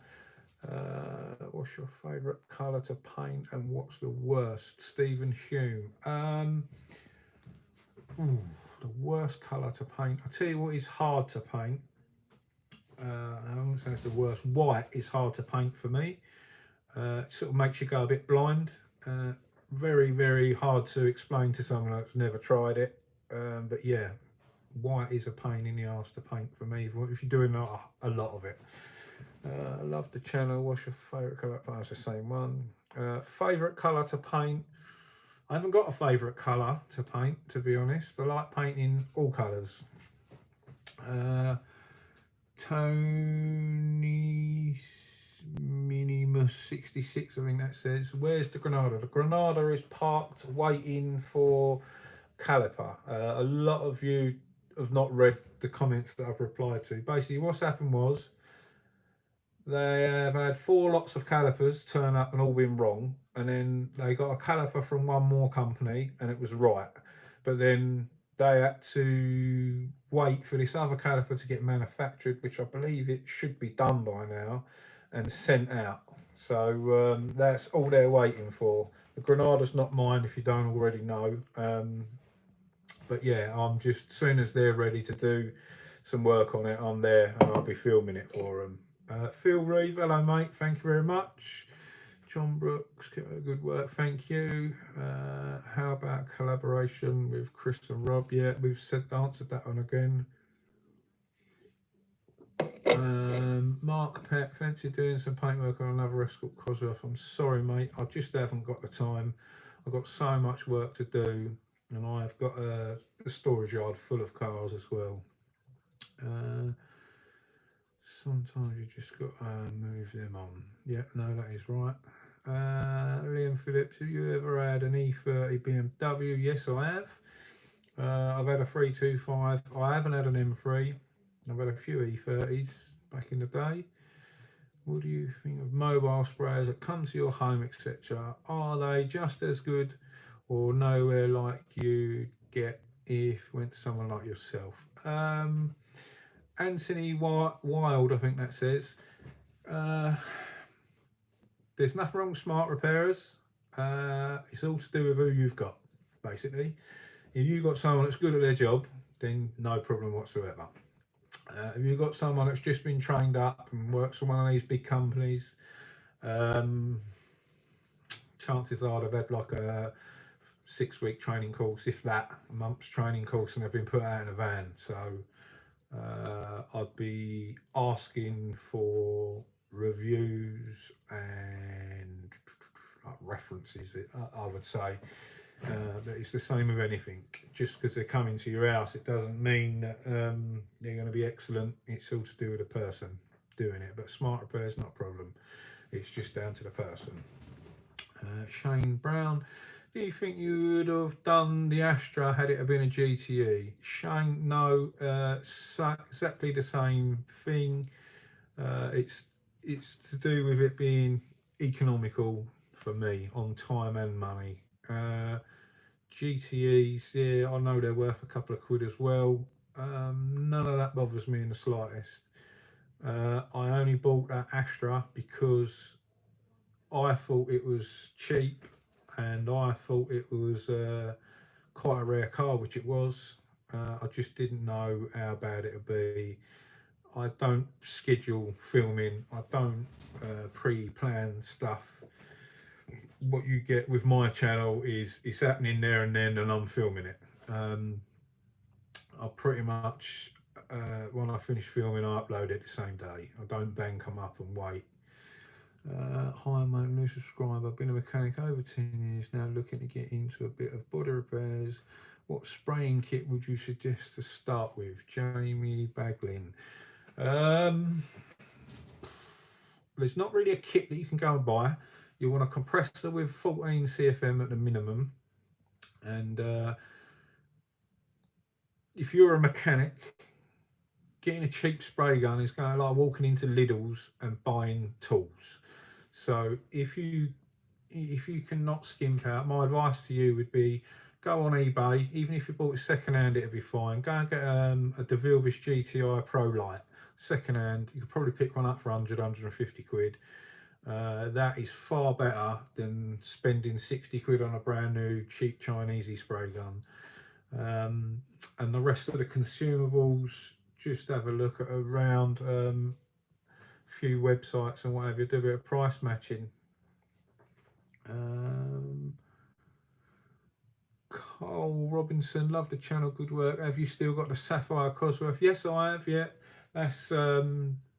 What's your favourite colour to paint and what's the worst? Stephen Hume. The worst colour to paint. I'll tell you what is hard to paint. I wouldn't say it's the worst. White is hard to paint for me. It sort of makes you go a bit blind. Very, very hard to explain to someone that's never tried it. But yeah, white is a pain in the arse to paint for me if you're doing a lot of it. I love the channel. What's your favourite colour? Oh, it's the same one. Favourite colour to paint? I haven't got a favourite colour to paint, to be honest. I like painting all colours. Tony Minimus 66, I think that says. Where's the Granada? The Granada is parked waiting for caliper. A lot of you have not read the comments that I've replied to. Basically, what's happened was they have had 4 lots of calipers turn up and all been wrong, and then they got a caliper from one more company and it was right, but then they had to wait for this other caliper to get manufactured, which I believe it should be done by now and sent out. So that's all they're waiting for. The Granada's not mine, if you don't already know. But yeah, I'm just, as soon as they're ready to do some work on it, I'm there and I'll be filming it for them. Phil Reeve, hello mate, thank you very much. John Brooks, good work, thank you. How about collaboration with Chris and Rob? Yeah, we've answered that one again. Mark Pett, fancy doing some paintwork on another Escort Cosworth? I'm sorry mate, I just haven't got the time. I've got so much work to do, and I've got a storage yard full of cars as well. Sometimes you just got to move them on. Yeah, no, that is right. Liam Phillips, have you ever had an E30 BMW? Yes, I have. I've had a 325. I haven't had an M3. I've had a few E30s back in the day. What do you think of mobile sprayers that come to your home, etc.? Are they just as good or nowhere like you get if went to someone like yourself? Anthony Wild, I think that says. There's nothing wrong with smart repairers. It's all to do with who you've got, basically. If you've got someone that's good at their job, then no problem whatsoever. If you've got someone that's just been trained up and works for one of these big companies, chances are they've had like a 6-week training course, if that, a month's training course, and they've been put out in a van. So I'd be asking for reviews and like references, I would say. But it's the same with anything. Just because they're coming to your house, it doesn't mean that they're going to be excellent. It's all to do with the person doing it. But smart repair is not a problem. It's just down to the person. Shane Brown, Do you think you would have done the Astra had it have been a GTE? Shane, no, exactly the same thing. It's to do with it being economical for me on time and money. GTEs, yeah, I know they're worth a couple of quid as well. None of that bothers me in the slightest. I only bought that Astra because I thought it was cheap and I thought it was quite a rare car, which it was. I just didn't know how bad it would be. I don't schedule filming. I don't pre-plan stuff. What you get with my channel is it's happening there and then, and I'm filming it. I pretty much when I finish filming, I upload it the same day. I don't then come up and wait. Hi, I'm a new subscriber. I've been a mechanic over 10 years now, looking to get into a bit of body repairs. What spraying kit would you suggest to start with? Jamie Baglin. There's not really a kit that you can go and buy. You want a compressor with 14 CFM at the minimum. And if you're a mechanic, getting a cheap spray gun is going like walking into Lidl's and buying tools. So if you cannot skimp out, my advice to you would be go on eBay. Even if you bought it second hand, it'll be fine. Go and get a DeVilbiss GTI Pro Light second hand. You could probably pick one up for 150 quid. That is far better than spending 60 quid on a brand new cheap Chinese spray gun. And the rest of the consumables, just have a look at around a few websites and whatever, do a bit of price matching. Cole Robinson, love the channel, good work. Have you still got the Sapphire Cosworth? Yes, I have, yeah. That's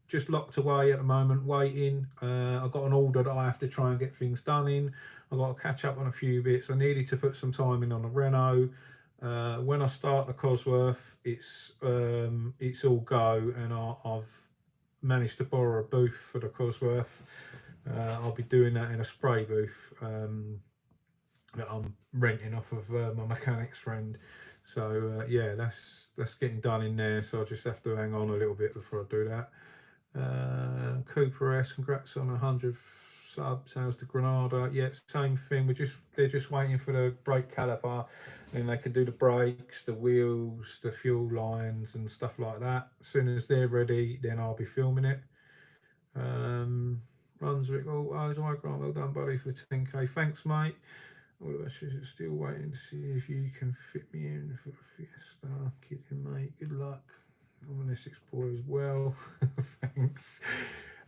just locked away at the moment, waiting. I've got an order that I have to try and get things done in. I've got to catch up on a few bits. I needed to put some time in on the Renault. When I start the Cosworth, it's all go, and I've managed to borrow a booth for the Cosworth. I'll be doing that in a spray booth that I'm renting off of my mechanic's friend. So yeah, that's getting done in there. So I just have to hang on a little bit before I do that. Cooper S, congrats on 100 subs. How's the Granada? Yeah, same thing. They're just waiting for the brake caliper, and they can do the brakes, the wheels, the fuel lines, and stuff like that. As soon as they're ready, then I'll be filming it. Brunswick, hi Grant, well done buddy for 10k. Thanks mate. All of us are still waiting to see if you can fit me in for the Fiesta. Kidding mate, good luck. I'm an Essex boy as well. Thanks.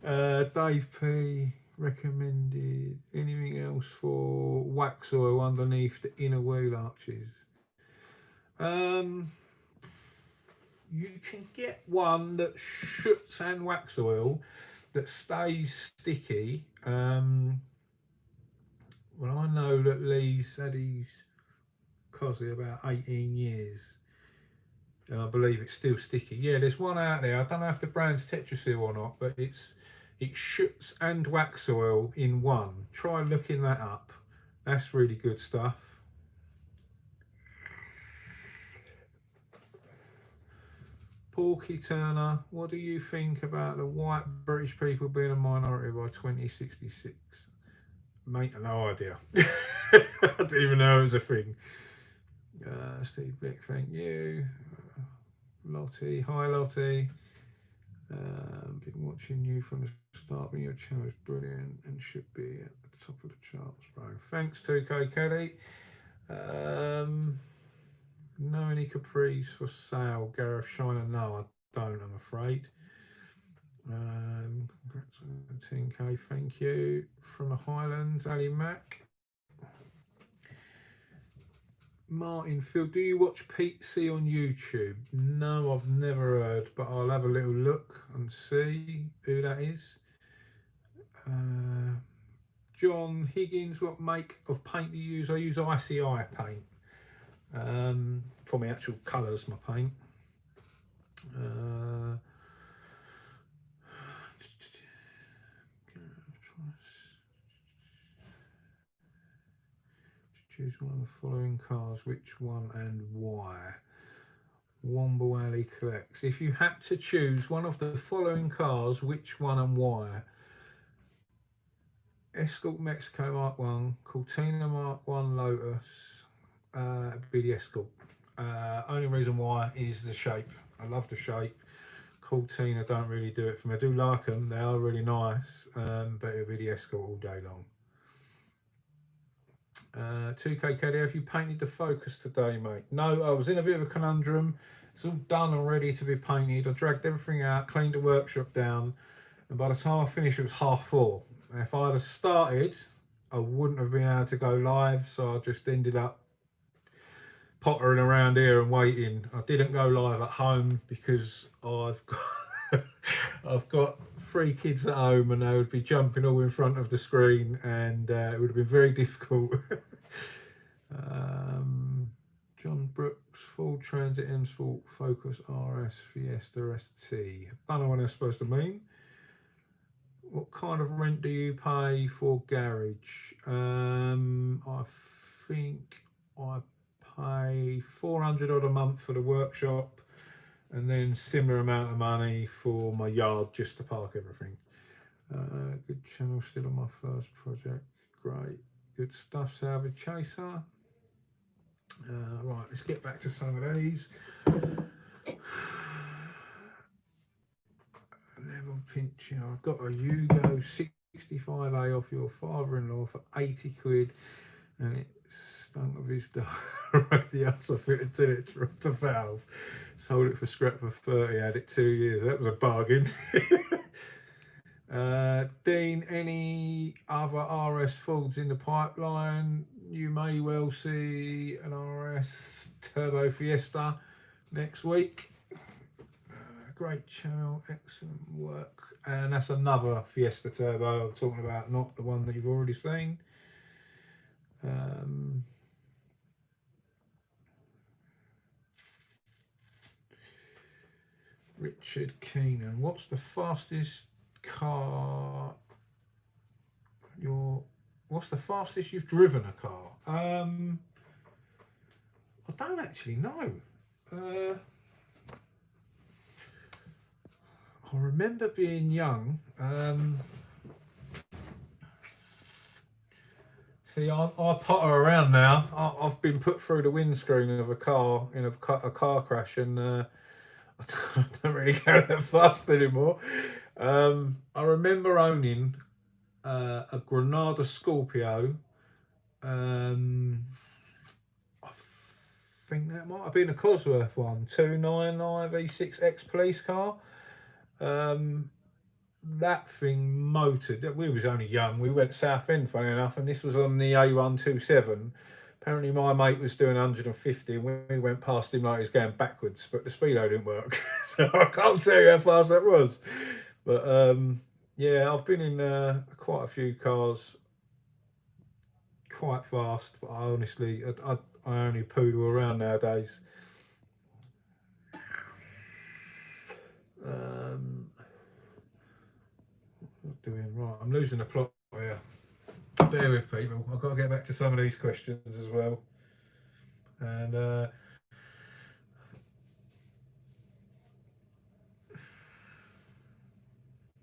Dave P recommended anything else for wax oil underneath the inner wheel arches. You can get one that shoots and wax oil that stays sticky. Well, I know that Lee's had his Cosy about 18 years, and I believe it's still sticky. Yeah, there's one out there. I don't know if the brand's Tetrasil or not, but it shoots and wax oil in one. Try looking that up. That's really good stuff. Porky Turner, what do you think about the white British people being a minority by 2066? Mate, no idea. I didn't even know it was a thing. Steve Blick, thank you. Lottie, hi Lottie. Been watching you from the start, but your channel is brilliant and should be at the top of the charts, bro. Thanks, 2K Caddy. Know any Capris for sale, Gareth Shiner? No, I don't, I'm afraid. Congrats on 10k, thank you. From the Highlands, Ali Mac. Martin Phil, do you watch Pete C on YouTube? No, I've never heard, but I'll have a little look and see who that is. John Higgins, what make of paint do you use? I use ICI paint for my actual colours, my paint. Choose one of the following cars, which one and why? Womble Alley collects. If you had to choose one of the following cars, which one and why? Escort Mexico Mark 1, Cortina Mark 1 Lotus, be the Escort. Only reason why is the shape. I love the shape. Cortina don't really do it for me. I do like them, they are really nice, but it'll be the Escort all day long. 2K Caddy, have you painted the Focus today, mate? No, I was in a bit of a conundrum. It's all done and ready to be painted. I dragged everything out, cleaned the workshop down, and by the time I finished, it was 4:30. And if I'd have started, I wouldn't have been able to go live, so I just ended up pottering around here and waiting. I didn't go live at home because I've got 3 kids at home and they would be jumping all in front of the screen, and it would have been very difficult. John Brooks, Ford Transit M Sport Focus RS Fiesta ST. I don't know what that's supposed to mean. What kind of rent do you pay for garage? I think I pay 400 odd a month for the workshop, and then similar amount of money for my yard just to park everything. Good channel, still on my first project. Great, good stuff. Salvage Chaser. Right, let's get back to some of these. Level pinching. I've got a Yugo 65A off your father-in-law for 80 quid, and it stunk of his radiator fitted to it, dropped the valve. Sold it for scrap for 30, had it 2 years. That was a bargain. Dean, any other RS Fords in the pipeline? You may well see an RS Turbo Fiesta next week. Great channel, excellent work. And that's another Fiesta Turbo I'm talking about, not the one that you've already seen. Richard Keenan, what's the fastest car what's the fastest you've driven a car? I don't actually know. I remember being young. See, I potter around now. I've been put through the windscreen of a car in a car crash, and I don't really go that fast anymore. I remember owning a Granada Scorpio. I think that might have been a Cosworth one, 299 V6 X police car. That thing motored. We was only young. We went Southend, funny enough, and this was on the A127. Apparently, my mate was doing 150, and we went past him like he was going backwards, but the speedo didn't work, so I can't tell you how fast that was. But yeah, I've been in quite a few cars quite fast, but I honestly, I only poodle around nowadays. Doing right, I'm losing the plot here. Bear with people, I've got to get back to some of these questions as well. And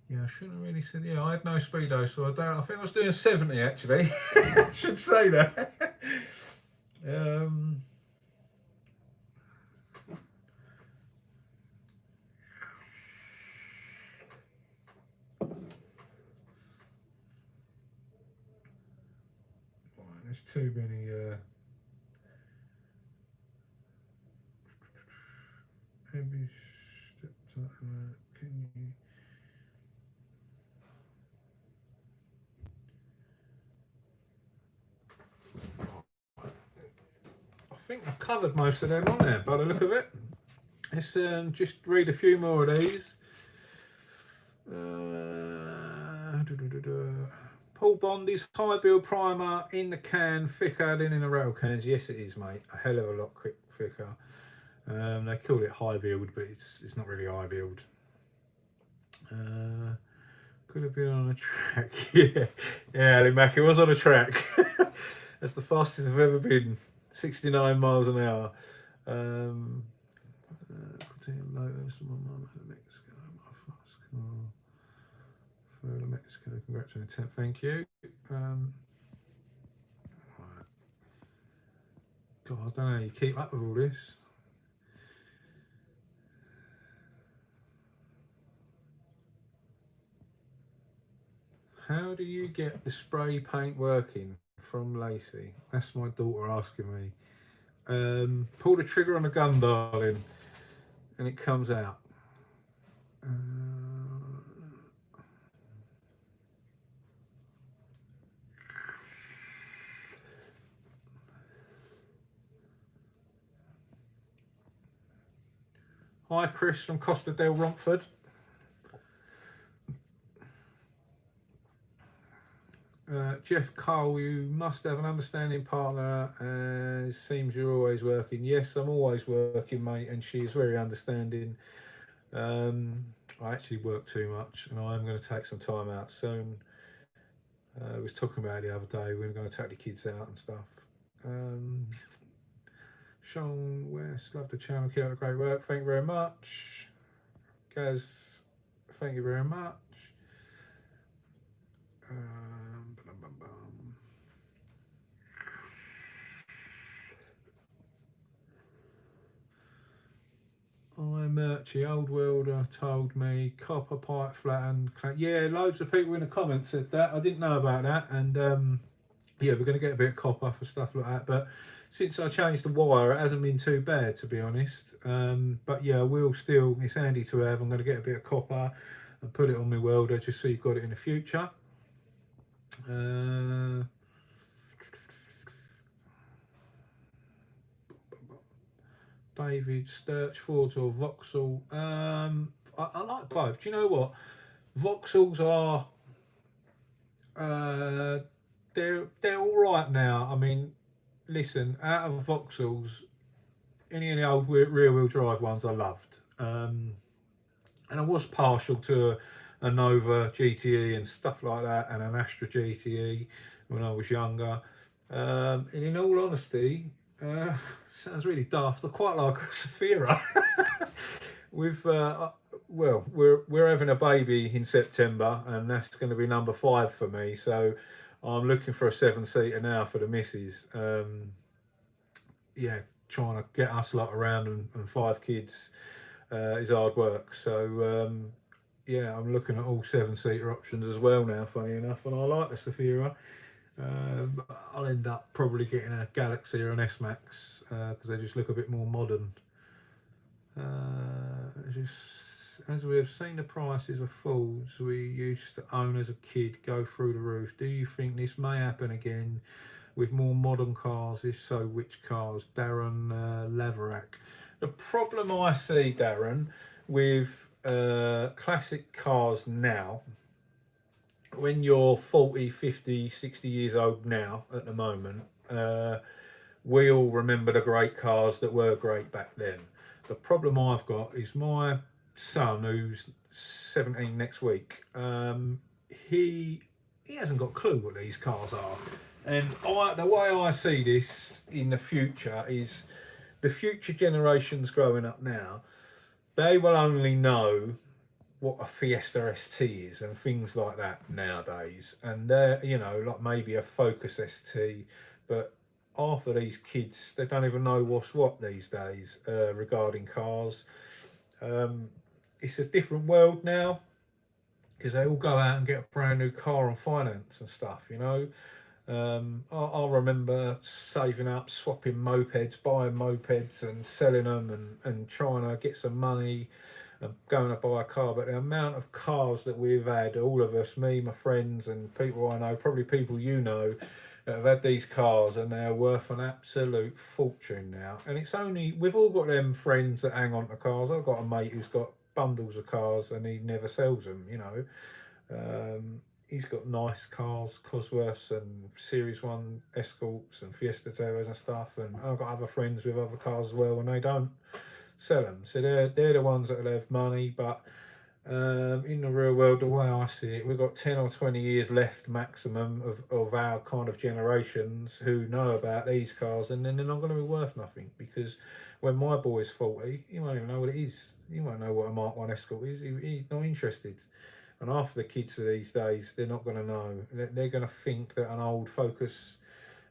yeah, I shouldn't have really said. Yeah, I had no speedo, so I think I was doing 70 actually. I should say that. There's too many. Heavy steps up. Can you? I think I've covered most of them on there by the look of it. Let's just read a few more of these. Paul Bond, is high build primer in the can thicker than in the Rattle-Cans? Yes, it is, mate. A hell of a lot thicker. They call it high build, but it's not really high build. Could have been on a track. Yeah, Ali Mack, it was on a track. That's the fastest I've ever been. 69 miles an hour. Continue lotus. My mum had a Mexico. My first car. Further Mexico. Congratulations. Thank you. Right. God, I don't know how you keep up with all this. How do you get the spray paint working? From Lacey. That's my daughter asking me. Pull the trigger on the gun, darling, and it comes out. Hi, Chris from Costa del Romford. Jeff Cole, you must have an understanding partner, and it seems you're always working. Yes, I'm always working, mate, and she's very understanding. I actually work too much, and I'm going to take some time out soon. I was talking about it the other day. We're going to take the kids out and stuff. Sean West, love the channel. Keep up the great work. Thank you very much. Gaz, thank you very much. I'm Murchie, old welder told me copper pipe flattened. Yeah, loads of people in the comments said that. I didn't know about that, and yeah, we're going to get a bit of copper for stuff like that. But since I changed the wire, it hasn't been too bad, to be honest. But yeah, we'll still. It's handy to have. I'm going to get a bit of copper and put it on my welder just so you've got it in the future. David Sturch, Fords or Vauxhall. I like both. Do you know what? Vauxhalls are they're all right now. I mean, listen, out of Vauxhalls, any of the old rear wheel drive ones I loved, and I was partial to a Nova GTE and stuff like that, and an Astra GTE when I was younger. And in all honesty, sounds really daft. I quite like a Safira. With well, we're having a baby in September, and that's going to be number 5 for me. So I'm looking for a 7-seater now for the missus. Yeah, trying to get us lot around, and 5 kids is hard work. So yeah, I'm looking at all 7-seater options as well now. Funny enough, and I like the Safira. I'll end up probably getting a Galaxy or an S-Max because they just look a bit more modern. As we have seen the prices of Fords we used to own as a kid go through the roof, do you think this may happen again with more modern cars? If so, which cars? Darren Laverack. The problem I see, Darren, with classic cars now, when you're 40, 50, 60 years old now at the moment, we all remember the great cars that were great back then. The problem I've got is my son, who's 17 next week, he hasn't got a clue what these cars are. And the way I see this in the future is the future generations growing up now, they will only know what a Fiesta ST is and things like that nowadays. And they're, you know, like maybe a Focus ST, but half of these kids, they don't even know what's what these days regarding cars. It's a different world now because they all go out and get a brand new car on finance and stuff, you know. I remember saving up, swapping mopeds, buying mopeds and selling them, and trying to get some money and going to buy a car. But the amount of cars that we've had, all of us, me, my friends and people I know, probably people you know, that have had these cars, and they're worth an absolute fortune now. And it's only, we've all got them friends that hang on to cars. I've got a mate who's got bundles of cars and he never sells them, you know. He's got nice cars, Cosworths and Series 1 Escorts and Fiesta Terras and stuff. And I've got other friends with other cars as well, and they don't sell them. So they're the ones that have money. But In the real world, the way I see it, we've got 10 or 20 years left maximum of our kind of generations who know about these cars, and then they're not going to be worth nothing, because when my boy's 40, he won't even know what it is. He won't know what a Mark 1 Escort is. He's not interested. And half the kids of these days, they're not going to know. They're going to think that an old Focus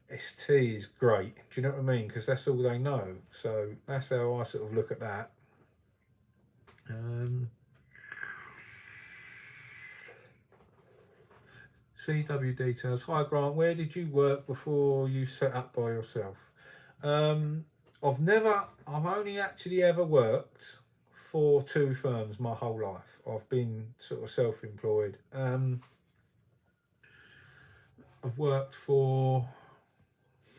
ST is great. Do you know what I mean? Because that's all they know. So that's how I sort of look at that. CW details. Hi Grant, where did you work before you set up by yourself? I've only actually ever worked for two firms my whole life. I've been sort of self-employed. I've worked for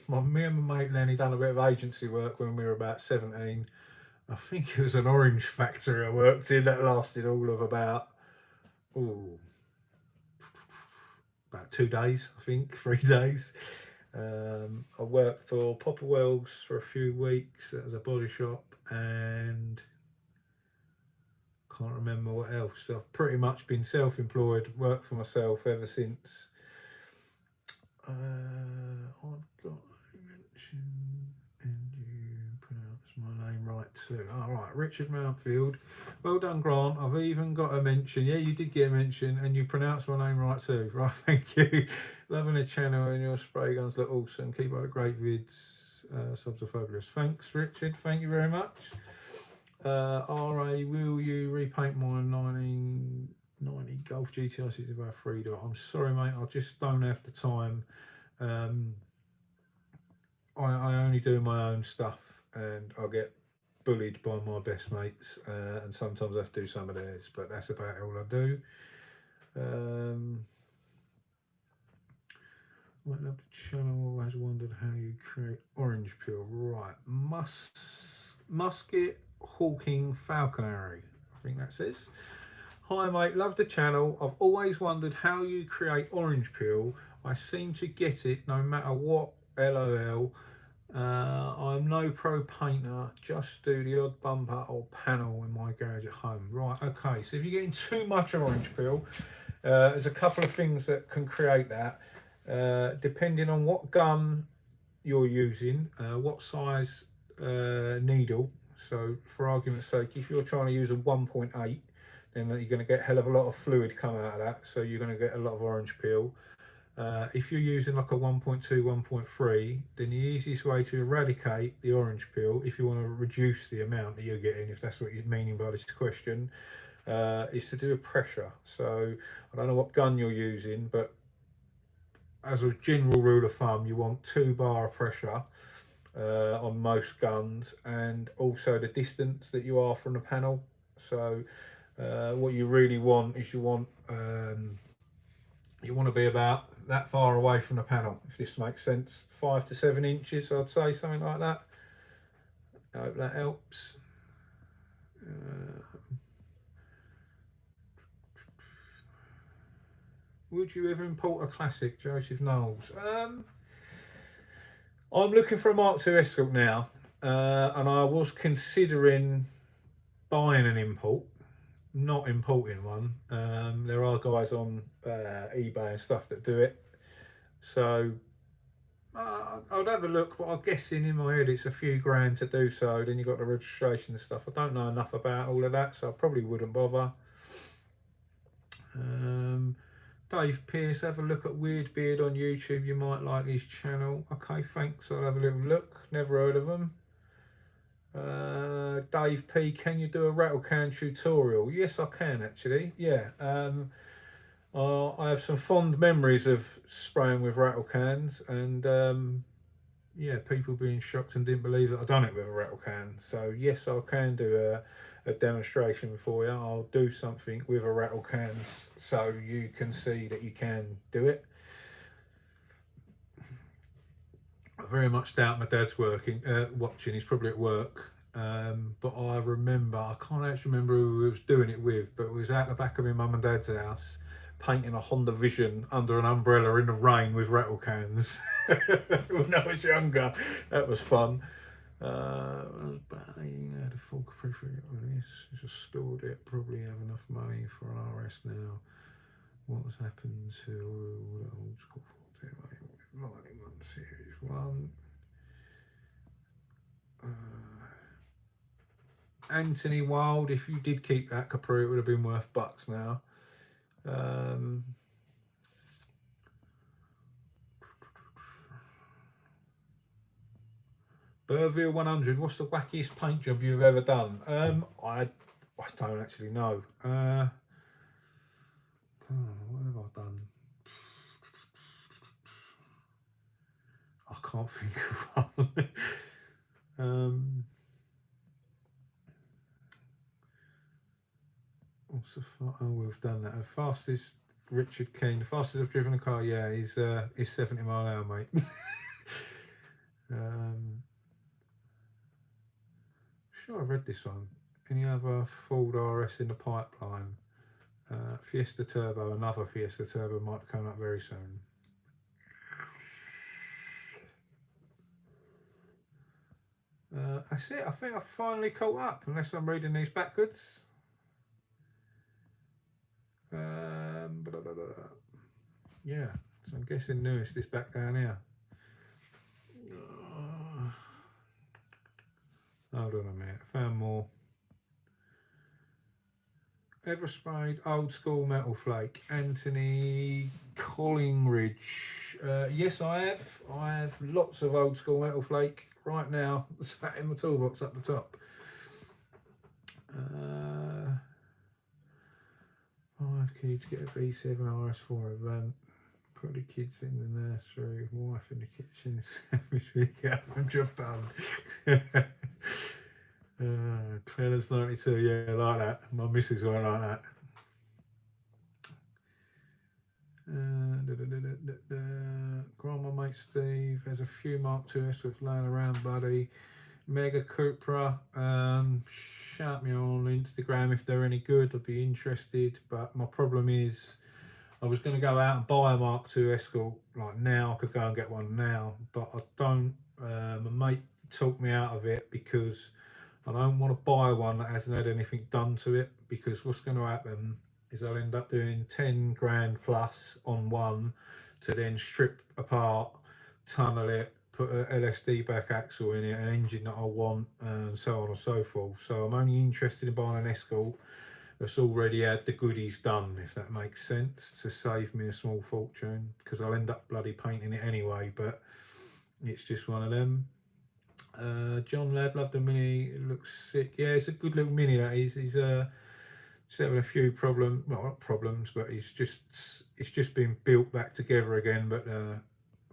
me and my mate Lenny done a bit of agency work when we were about 17. I think it was an orange factory I worked in that lasted all of about 2 days, I think, 3 days. I worked for Popperwell's for a few weeks as a body shop, and can't remember what else. I've pretty much been self-employed, worked for myself ever since. I've got a mention, and you pronounce my name right too. Right, Richard Mountfield. Well done, Grant. I've even got a mention. Yeah, you did get a mention, and you pronounced my name right too. Right, thank you. Loving the channel, and your spray guns look awesome. Keep up the great vids. Subs are fabulous. Thanks, Richard. Thank you very much. RA, will you repaint my 1990 Golf GTI 65 3 door? I'm sorry, mate. I just don't have the time. I only do my own stuff, and I get bullied by my best mates, and sometimes I have to do some of theirs, but that's about all I do. Might love the channel. Always wondered how you create orange peel. Right, Musket Hawking Falconary, I think that says. Hi mate, love the channel. I've always wondered how you create orange peel. I seem to get it no matter what. LOL. I'm no pro painter, just do the odd bumper or panel in my garage at home. Right, okay, so if you're getting too much orange peel, there's a couple of things that can create that. Depending on what gun you're using, what size needle. So for argument's sake, if you're trying to use a 1.8, then you're going to get a hell of a lot of fluid come out of that, so you're going to get a lot of orange peel. If you're using like a 1.2, 1.3, then the easiest way to eradicate the orange peel, if you want to reduce the amount that you're getting, if that's what you're meaning by this question, is to do a pressure. So I don't know what gun you're using, but as a general rule of thumb, you want 2 bar of pressure on most guns, and also the distance that you are from the panel. So what you really want is you want to be about that far away from the panel, if this makes sense. 5 to 7 inches, I'd say, something like that. I hope that helps. Would you ever import a classic, Joseph Knowles? I'm looking for a Mark II Escort now, and I was considering buying an import, not importing one. There are guys on eBay and stuff that do it, so I'd have a look, but I'm guessing in my head it's a few grand to do so. Then you've got the registration and stuff. I don't know enough about all of that, so I probably wouldn't bother. Dave Pearce, have a look at Weird Beard on YouTube. You might like his channel. Okay, thanks. I'll have a little look. Never heard of him. Dave P, can you do a Rattle-Can tutorial? Yes, I can actually. Yeah. I have some fond memories of spraying with Rattle-Cans, and yeah, people being shocked and didn't believe that I'd done it with a Rattle-Can. So yes, I can do a demonstration for you. I'll do something with a Rattle-Can so you can see that you can do it. I very much doubt my dad's watching. He's probably at work. But I remember, I can't actually remember who I was doing it with, but it was out the back of my mum and dad's house, painting a Honda Vision under an umbrella in the rain with Rattle-Cans when I was younger. That was fun. Had a full preference on this. Just stored it. Probably have enough money for an RS now. What has happened to the old school 14 Lightning 1 Series 1? Anthony Wild, if you did keep that Capri, it would have been worth bucks now. Burville 100, what's the wackiest paint job you've ever done? I don't actually know. What have I done? I can't think of one. What's the we've done that. The fastest Richard King, the fastest I've driven a car, yeah, he's 70 mile an hour, mate. Sure, I've read this one. Any other Ford RS in the pipeline? Fiesta Turbo, another Fiesta Turbo might be coming up very soon. That's it. I think I've finally caught up, unless I'm reading these backwards. Yeah, so I'm guessing newest is back down here. Hold on a minute, found more. Ever sprayed old school metal flake? Anthony Collingridge. Yes, I have. I have lots of old school metal flake right now, sat in my toolbox up the top. 5 kids get a B7 RS4 event. Put the kids in the nursery, wife in the kitchen, get the job done. Claire's 92, yeah, like that. My missus went like that. Grandma mate Steve has a few Mark II S-Whips laying around, buddy. Mega Cupra, shout me on Instagram if they're any good. I'd be interested, but my problem is I was going to go out and buy a Mark II Escort like now. I could go and get one now, but I don't. My mate talked me out of it because I don't want to buy one that hasn't had anything done to it, because what's going to happen is I'll end up doing 10 grand plus on one to then strip apart, tunnel it, put a LSD back axle in it, an engine that I want, and so on and so forth. So I'm only interested in buying an Escort that's already had the goodies done, if that makes sense, to save me a small fortune, because I'll end up bloody painting it anyway, but it's just one of them. John Ladd, love the Mini, it looks sick. Yeah, it's a good little Mini, that is. He's having a few problems, well, not problems, but it's just been built back together again. But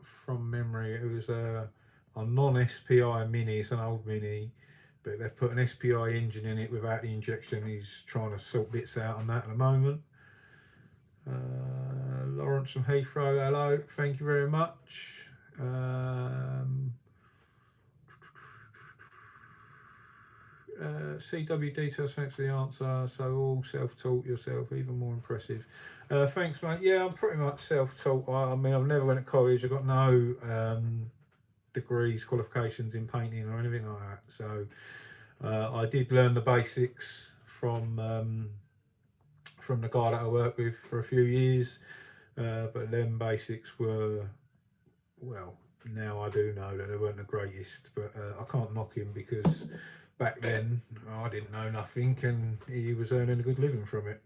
from memory, it was a non-SPI Mini. It's an old Mini, but they've put an SPI engine in it without the injection. He's trying to sort bits out on that at the moment. Lawrence from Heathrow, hello, thank you very much. CW details, thanks for the answer. So all self-taught yourself, even more impressive. Thanks, mate. Yeah, I'm pretty much self-taught. I mean, I've never went to college. I've got no degrees, qualifications in painting or anything like that. So I did learn the basics from the guy that I worked with for a few years, but them basics were, well, now I do know that they weren't the greatest, but I can't knock him, because back then I didn't know nothing and he was earning a good living from it.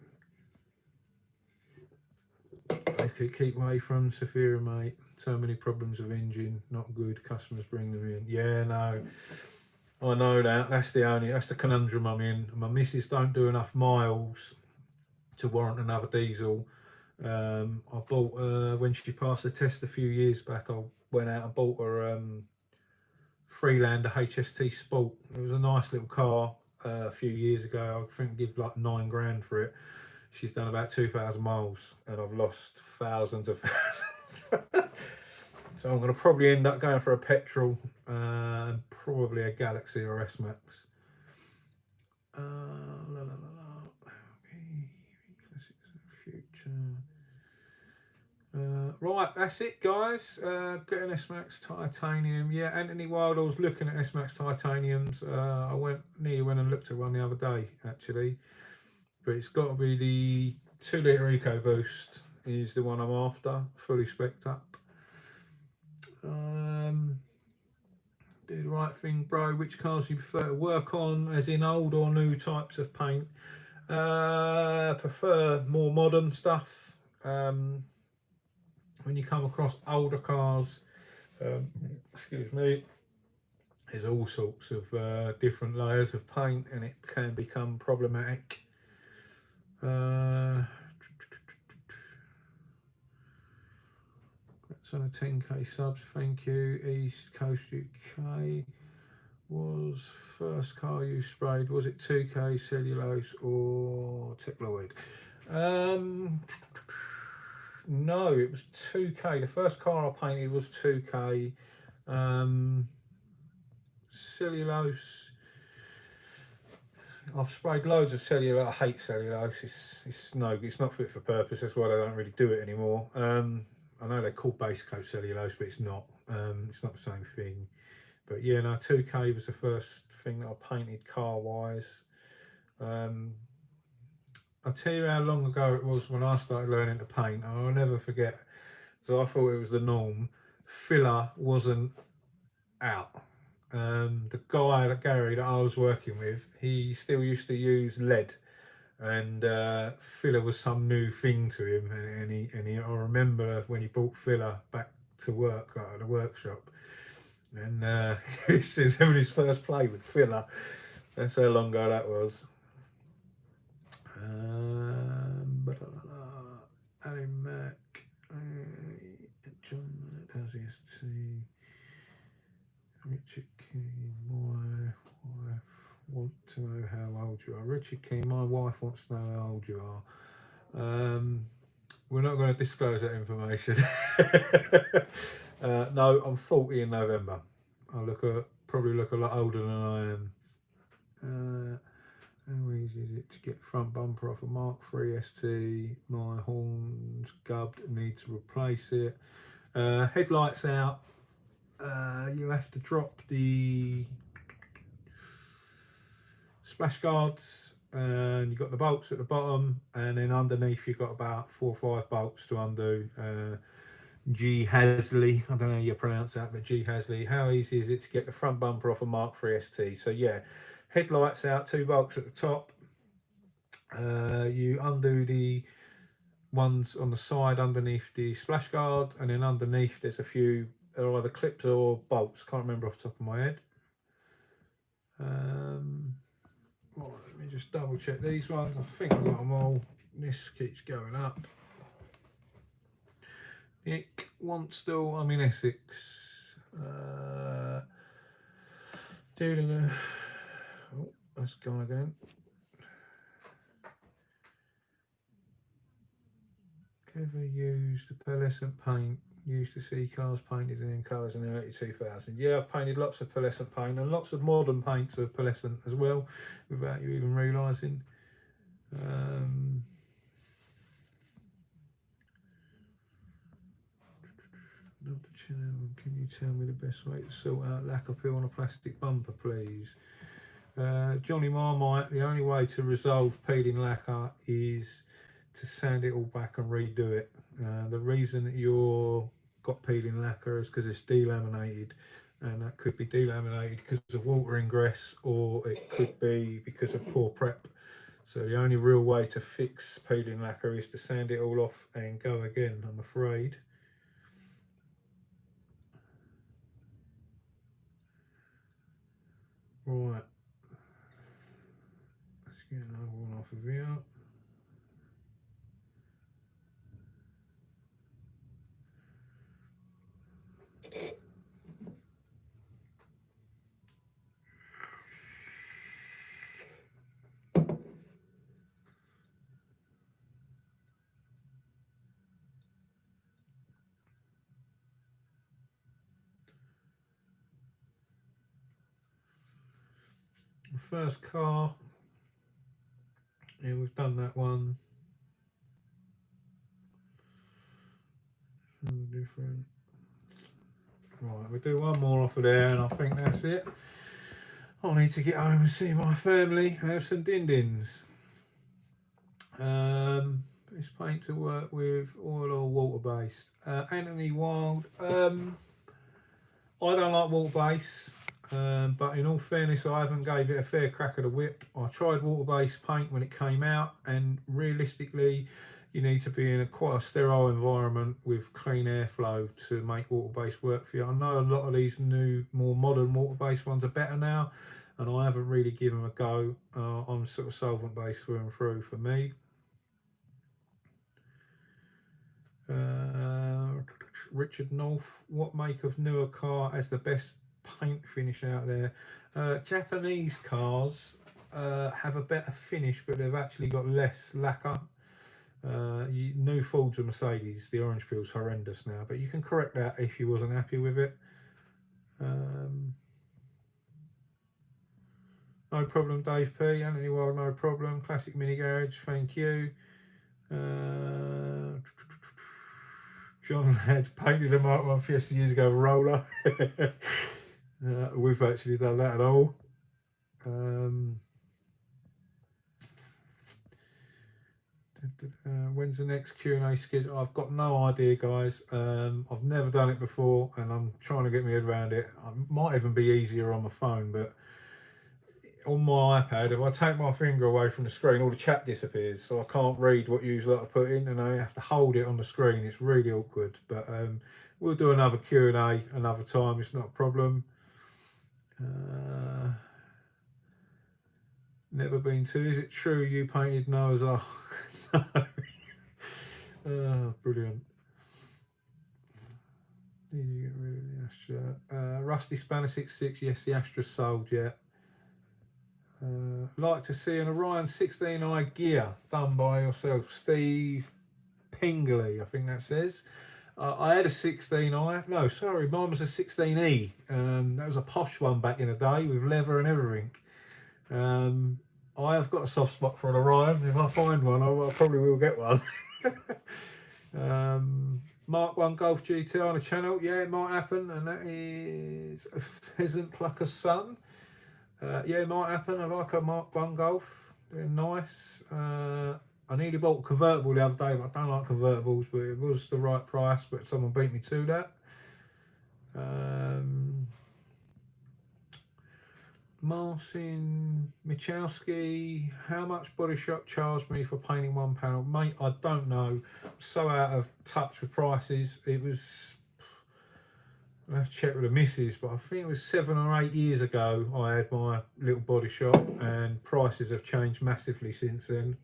They could keep away from Saphira, mate. So many problems with engine, not good. Customers bring them in. Yeah, no, I know that. That's the conundrum I'm in. My missus don't do enough miles to warrant another diesel. I bought when she passed the test a few years back, I went out and bought her Freelander HST Sport. It was a nice little car a few years ago. I think I give like 9 grand for it. She's done about 2,000 miles and I've lost thousands of thousands. So I'm going to probably end up going for a petrol and probably a Galaxy or S-Max. Right, that's it, guys. Getting S-Max titanium. Yeah, Anthony, while I was looking at S-Max titaniums, I nearly went and looked at one the other day, actually. But it's got to be the 2 litre EcoBoost is the one I'm after, fully spec'd up. Do the right thing, bro. Which cars do you prefer to work on, as in old or new types of paint? Prefer more modern stuff. When you come across older cars, excuse me, there's all sorts of different layers of paint, and it can become problematic. That's on a 10k subs, thank you. East Coast UK. Was first car you sprayed, was it 2k cellulose or Techloid? No, it was 2k. The first car I painted was 2k. Cellulose, I've sprayed loads of cellulose. I hate cellulose. It's not fit for purpose. That's why they don't really do it anymore. I know they're called base coat cellulose, but it's not. It's not the same thing. But yeah, no, 2k was the first thing that I painted car wise. I'll tell you how long ago it was when I started learning to paint. I'll never forget, because I thought it was the norm. Filler wasn't out. The guy, Gary, that I was working with, he still used to use lead, and filler was some new thing to him. And I remember when he brought filler back to work, like at the workshop, and he says having his first play with filler. That's how long ago that was. Ali Mac, John, how's he ST? Richard King, my wife wants to know how old you are. Richard King, my wife wants to know how old you are. We're not going to disclose that information. No, I'm 40 in November. Probably look a lot older than I am. How easy is it to get front bumper off a Mark III ST? My horn's gubbed, need to replace it. Headlights out. You have to drop the splash guards, and you've got the bolts at the bottom, and then underneath you've got about 4 or 5 bolts to undo. G Hasley, I don't know how you pronounce that, but G Hasley. How easy is it to get the front bumper off a Mark III ST? So yeah, headlights out, 2 bolts at the top. You undo the ones on the side underneath the splash guard, and then underneath there's a few either clips or bolts, can't remember off the top of my head. Right, let me just double check these ones. I think I've got them all. This keeps going up. Nick Wanstall, I'm in Essex. Dealing oh, that's gone again. Ever used a pearlescent paint? Used to see cars painted in colours in the early 2000s. Yeah, I've painted lots of pearlescent paint, and lots of modern paints are pearlescent as well, without you even realising. Can you tell me the best way to sort out lacquer peel on a plastic bumper, please? Johnny Marmite, the only way to resolve peeling lacquer is to sand it all back and redo it. The reason that you're got peeling lacquer is because it's delaminated, and that could be delaminated because of water ingress, or it could be because of poor prep. So the only real way to fix peeling lacquer is to sand it all off and go again, I'm afraid. Right, let's get another one off of here. The first car, yeah, we've done that one. different. Right, we'll do one more off of there, and I think that's it. I need to get home and see my family and have some din-dins. This paint to work with, oil or water-based. Anthony Wild. I don't like water-based, but in all fairness, I haven't gave it a fair crack of the whip. I tried water-based paint when it came out, and realistically, you need to be in quite a sterile environment with clean airflow to make water-based work for you. I know a lot of these new, more modern water-based ones are better now, and I haven't really given them a go. I'm sort of solvent-based through and through for me. Richard North, what make of newer car has the best paint finish out there? Japanese cars have a better finish, but they've actually got less lacquer. New Fords and Mercedes, the orange peel's horrendous now, but you can correct that if you wasn't happy with it. No problem, Dave P. Anthony Wild, no problem. Classic Mini Garage, thank you. John had painted a Mark 1 Fiesta years ago, a roller. We've actually done that at all. When's the next Q&A schedule? I've got no idea, guys. I've never done it before, and I'm trying to get my head around it. It might even be easier on my phone, but on my iPad, if I take my finger away from the screen, all the chat disappears, so I can't read what you lot are put in, and I have to hold it on the screen. It's really awkward, but we'll do another Q&A another time. It's not a problem. Never been to. Is it true you painted Noah's Ark? Oh, brilliant. Did you get rid of the Astra? Rusty Spanner 66. Yes, the Astra's sold yet. Like to see an Orion 16i gear done by yourself, Steve Pingley, I think that says. I had a 16i. No, sorry, mine was a 16e. That was a posh one back in the day with leather and everything. I have got a soft spot for an Orion. If I find one, I probably will get one. Mark 1 Golf GT on the channel. Yeah, it might happen. And that is a Pheasant Plucker's Son. Yeah, it might happen. I like a Mark 1 Golf. They're nice. I nearly bought a convertible the other day, but I don't like convertibles, but it was the right price, but someone beat me to that. Marcin Michalski, how much Body Shop charged me for painting one panel? Mate, I don't know. I'm so out of touch with prices. It was, I'll have to check with the missus, but I think it was 7 or 8 years ago I had my little body shop, and prices have changed massively since then.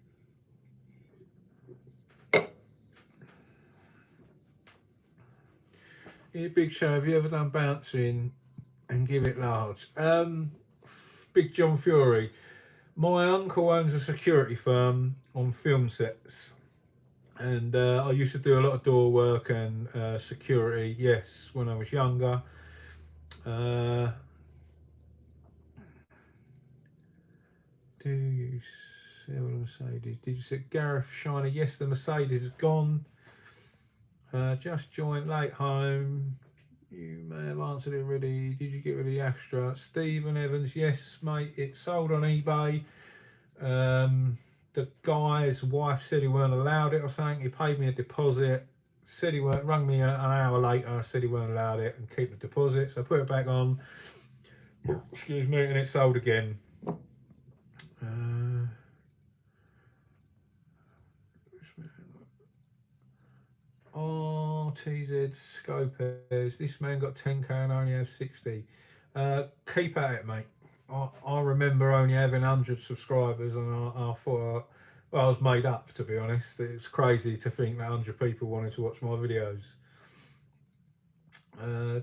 Yeah, Big Show, have you ever done bouncing and give it large? Big John Fury. My uncle owns a security firm on film sets, and I used to do a lot of door work and security, yes, when I was younger. Do you sell a Mercedes? Did you say Gareth Shiner? Yes, the Mercedes is gone. Just joined late home. You may have answered it already. Did you get rid of the Astra? Stephen Evans, yes, mate. It sold on eBay. The guy's wife said he weren't allowed it or something. He paid me a deposit. Said he weren't. Rung me an hour later. Said he weren't allowed it and keep the deposit. So I put it back on. Excuse me, and it sold again. TZ Scopers. This man got 10k and only have 60. Keep at it, mate. I remember only having 100 subscribers, and I thought, well, I was made up, to be honest. It's crazy to think that 100 people wanted to watch my videos.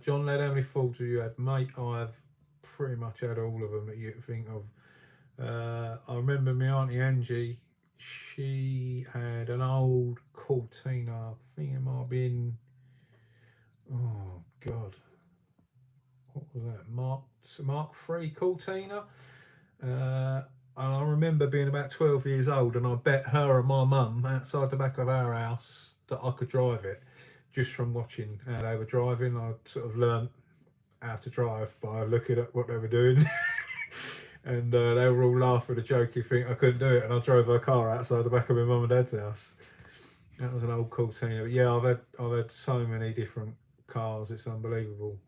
John Led, how many Fords have you had? Mate, I've pretty much had all of them that you can think of. I remember my auntie Angie, she had an old Cortina, I think it might have been, oh God, what was that, Mark III Cortina? And I remember being about 12 years old, and I bet her and my mum outside the back of our house that I could drive it. just from watching how they were driving. I sort of learnt how to drive by looking at what they were doing. And they were all laughing and joking, think I couldn't do it, and I drove her car outside the back of my mum and dad's house. That was an old Cortina. But yeah, I've had so many different cars. It's unbelievable.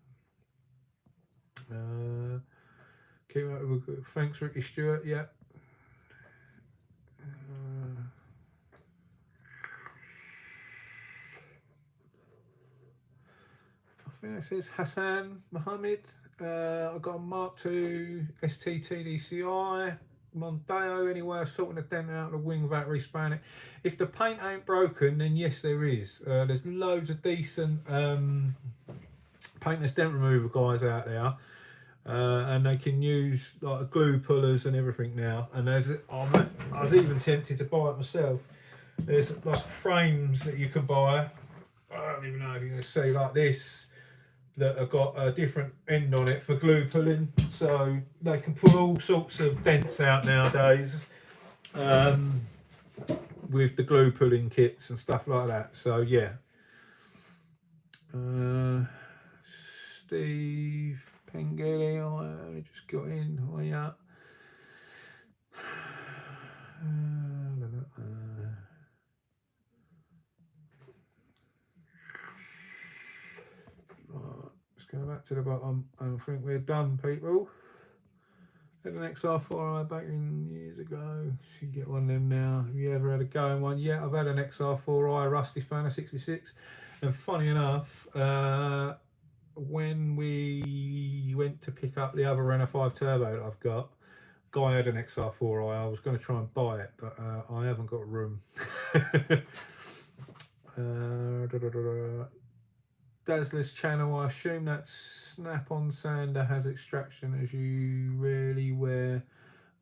Keep up with, thanks, Ricky Stewart. Yeah. I think it says Hassan Mohammed. I got a Mark II ST TDCi Mondeo. Anyway, sorting a dent out of the wing without respraying it. If the paint ain't broken, then yes, there is. There's loads of decent paintless dent remover guys out there. And they can use like glue pullers and everything now. And I was even tempted to buy it myself. There's like frames that you can buy. I don't even know if you can see like this, that have got a different end on it for glue pulling, so they can pull all sorts of dents out nowadays with the glue pulling kits and stuff like that. So yeah. Steve Pengeli, I only just got in. Oh yeah. Let's go back to the bottom. I think we're done, people. Had an XR4i back in years ago. Should get one of them now. Have you ever had a go in one? Yeah, I've had an XR4i Rusty Spanner 66. And funny enough, when we went to pick up the other Renault 5 Turbo that I've got, guy had an XR4i. I was going to try and buy it, but I haven't got room. Dazzler's channel, I assume that snap-on sander has extraction as you rarely wear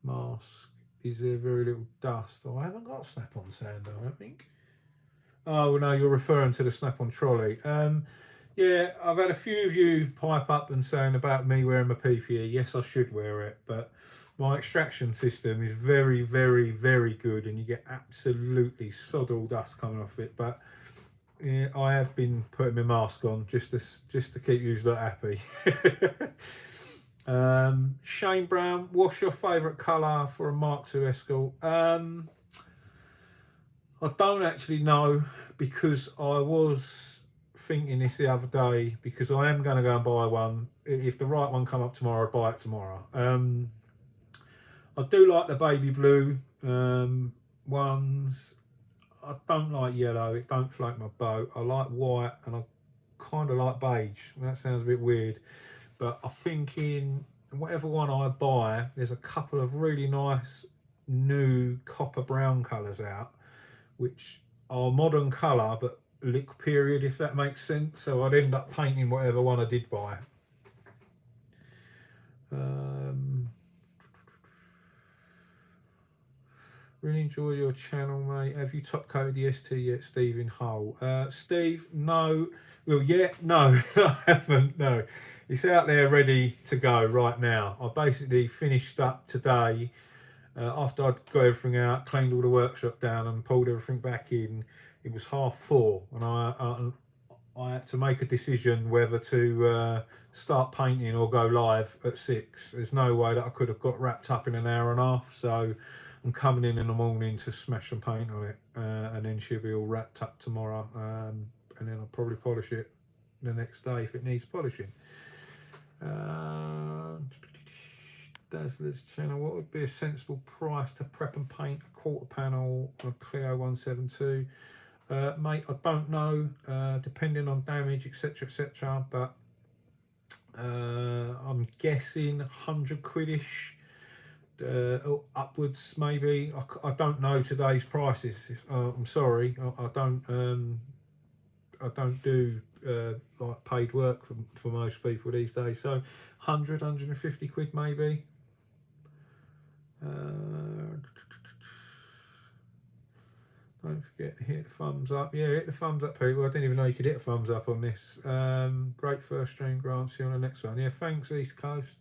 mask. Is there very little dust? Oh, I haven't got a snap-on sander, I don't think. Oh, well, no, you're referring to the snap-on trolley. Yeah, I've had a few of you pipe up and saying about me wearing my PPE. Yes, I should wear it, but my extraction system is very, very, very good, and you get absolutely sod all dust coming off it. But yeah, I have been putting my mask on just to keep you lot happy. Shane Brown, what's your favourite colour for a Mark II Escort? I don't actually know, because I was thinking this the other day, because I am going to go and buy one. If the right one come up tomorrow, I'll buy it tomorrow. I do like the baby blue ones. I don't like yellow, it don't float my boat. I like white, and I kind of like beige. That sounds a bit weird, but I'm thinking whatever one I buy, there's a couple of really nice new copper brown colours out, which are modern colour but lick period, if that makes sense. So I'd end up painting whatever one I did buy. Really enjoy your channel, mate. Have you top coated the ST yet, Stephen Hull? Steve, no. Well, yeah, no, I haven't. No, it's out there ready to go right now. I basically finished up today after I'd got everything out, cleaned all the workshop down, and pulled everything back in. It was 4:30, and I had to make a decision whether to start painting or go live at 6. There's no way that I could have got wrapped up in an hour and a half, so I'm coming in the morning to smash some paint on it, and then she'll be all wrapped up tomorrow, and then I'll probably polish it the next day if it needs polishing. Dazzler's channel, what would be a sensible price to prep and paint a quarter panel on a Clio 172? Mate, I don't know, depending on damage, etc, but I'm guessing 100 quid-ish, upwards maybe. I don't know today's prices. I'm sorry, I don't do like paid work for most people these days. So 100, 150 quid maybe. Don't forget to hit the thumbs up. Yeah, hit the thumbs up, people. I didn't even know you could hit a thumbs up on this. Great first stream, Grant. See you on the next one. Yeah, thanks, East Coast.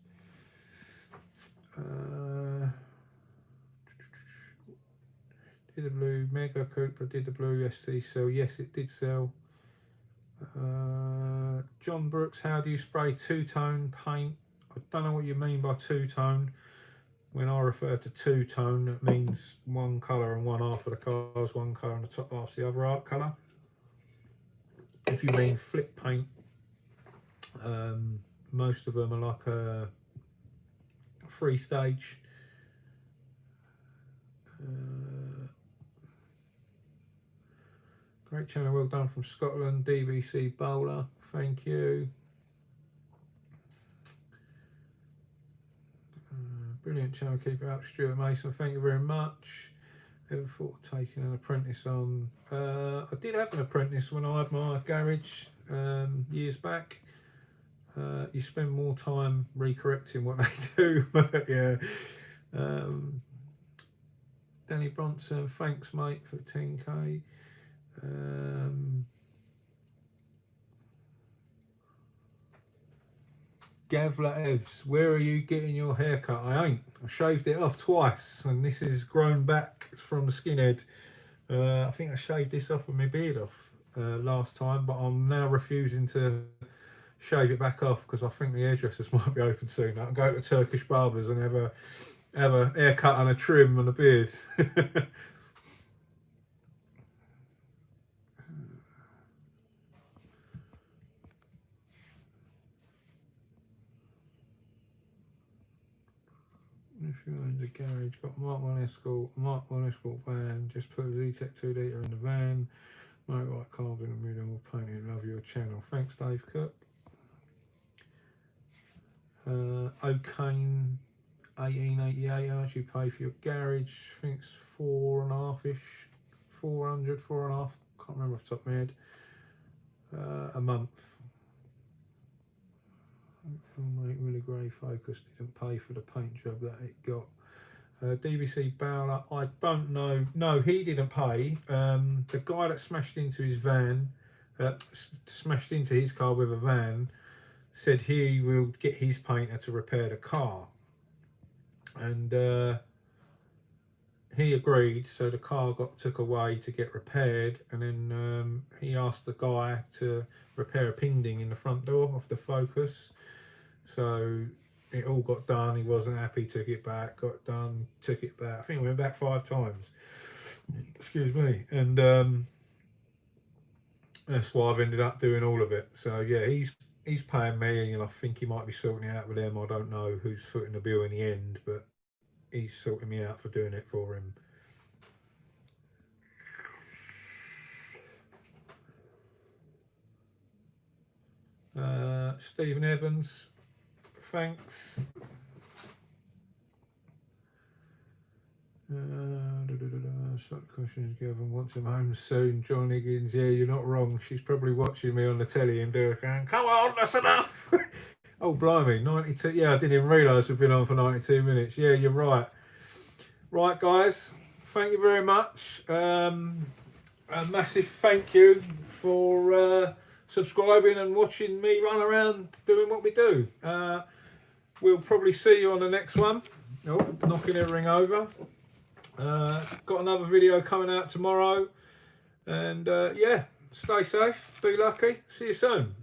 Did the blue Mega Cooper, did the blue ST sell? Yes, it did sell. John Brooks, how do you spray two-tone paint? I don't know what you mean by two-tone. When I refer to two-tone, it means one colour and one half of the car's one colour and the top half's the other art colour. If you mean flip paint, most of them are like a three-stage. Great channel, well done from Scotland, DBC Bowler, thank you. Brilliant channel, keep it up, Stuart Mason, thank you very much. Ever thought of taking an apprentice on? I did have an apprentice when I had my garage years back. You spend more time recorrecting what they do, but yeah. Danny Bronson, thanks mate for 10k. Gavla Evs, where are you getting your haircut? I ain't. I shaved it off twice, and this is grown back from the skinhead. I think I shaved this off with my beard off last time, but I'm now refusing to shave it back off because I think the hairdressers might be open soon. I can go to Turkish barbers and have a haircut and a trim and a beard. If you're in the garage, got Mark 1 Escort van, just put a Z-Tech 2 litre in the van, motorbike cars in the middle, painting, love your channel. Thanks Dave Cook. O'Kane 1888, how much you pay for your garage? I think it's 4.5-ish, 400, 4.5, can't remember off the top of my head. A month. Mate, really grey Focus didn't pay for the paint job that it got. DBC Bowler, I don't know. No, he didn't pay. The guy that smashed into his van, smashed into his car with a van, said he will get his painter to repair the car. And he agreed, so the car got took away to get repaired, and then he asked the guy to repair a ping ding in the front door of the Focus. So it all got done. He wasn't happy, took it back, got done, took it back. I think we went back 5 times. Excuse me. And that's why I've ended up doing all of it. So yeah, he's paying me, and I think he might be sorting it out with them. I don't know who's footing the bill in the end, but he's sorting me out for doing it for him. Stephen Evans, thanks. Such questions given. Wants him home soon. John Higgins, yeah, you're not wrong. She's probably watching me on the telly and doing, come on, that's enough. Oh blimey, 92. Yeah, I didn't even realise we've been on for 92 minutes. Yeah, you're right. Right, guys, thank you very much. A massive thank you for subscribing and watching me run around doing what we do. We'll probably see you on the next one. Oh, knocking everything over. Got another video coming out tomorrow. And yeah, stay safe, be lucky. See you soon.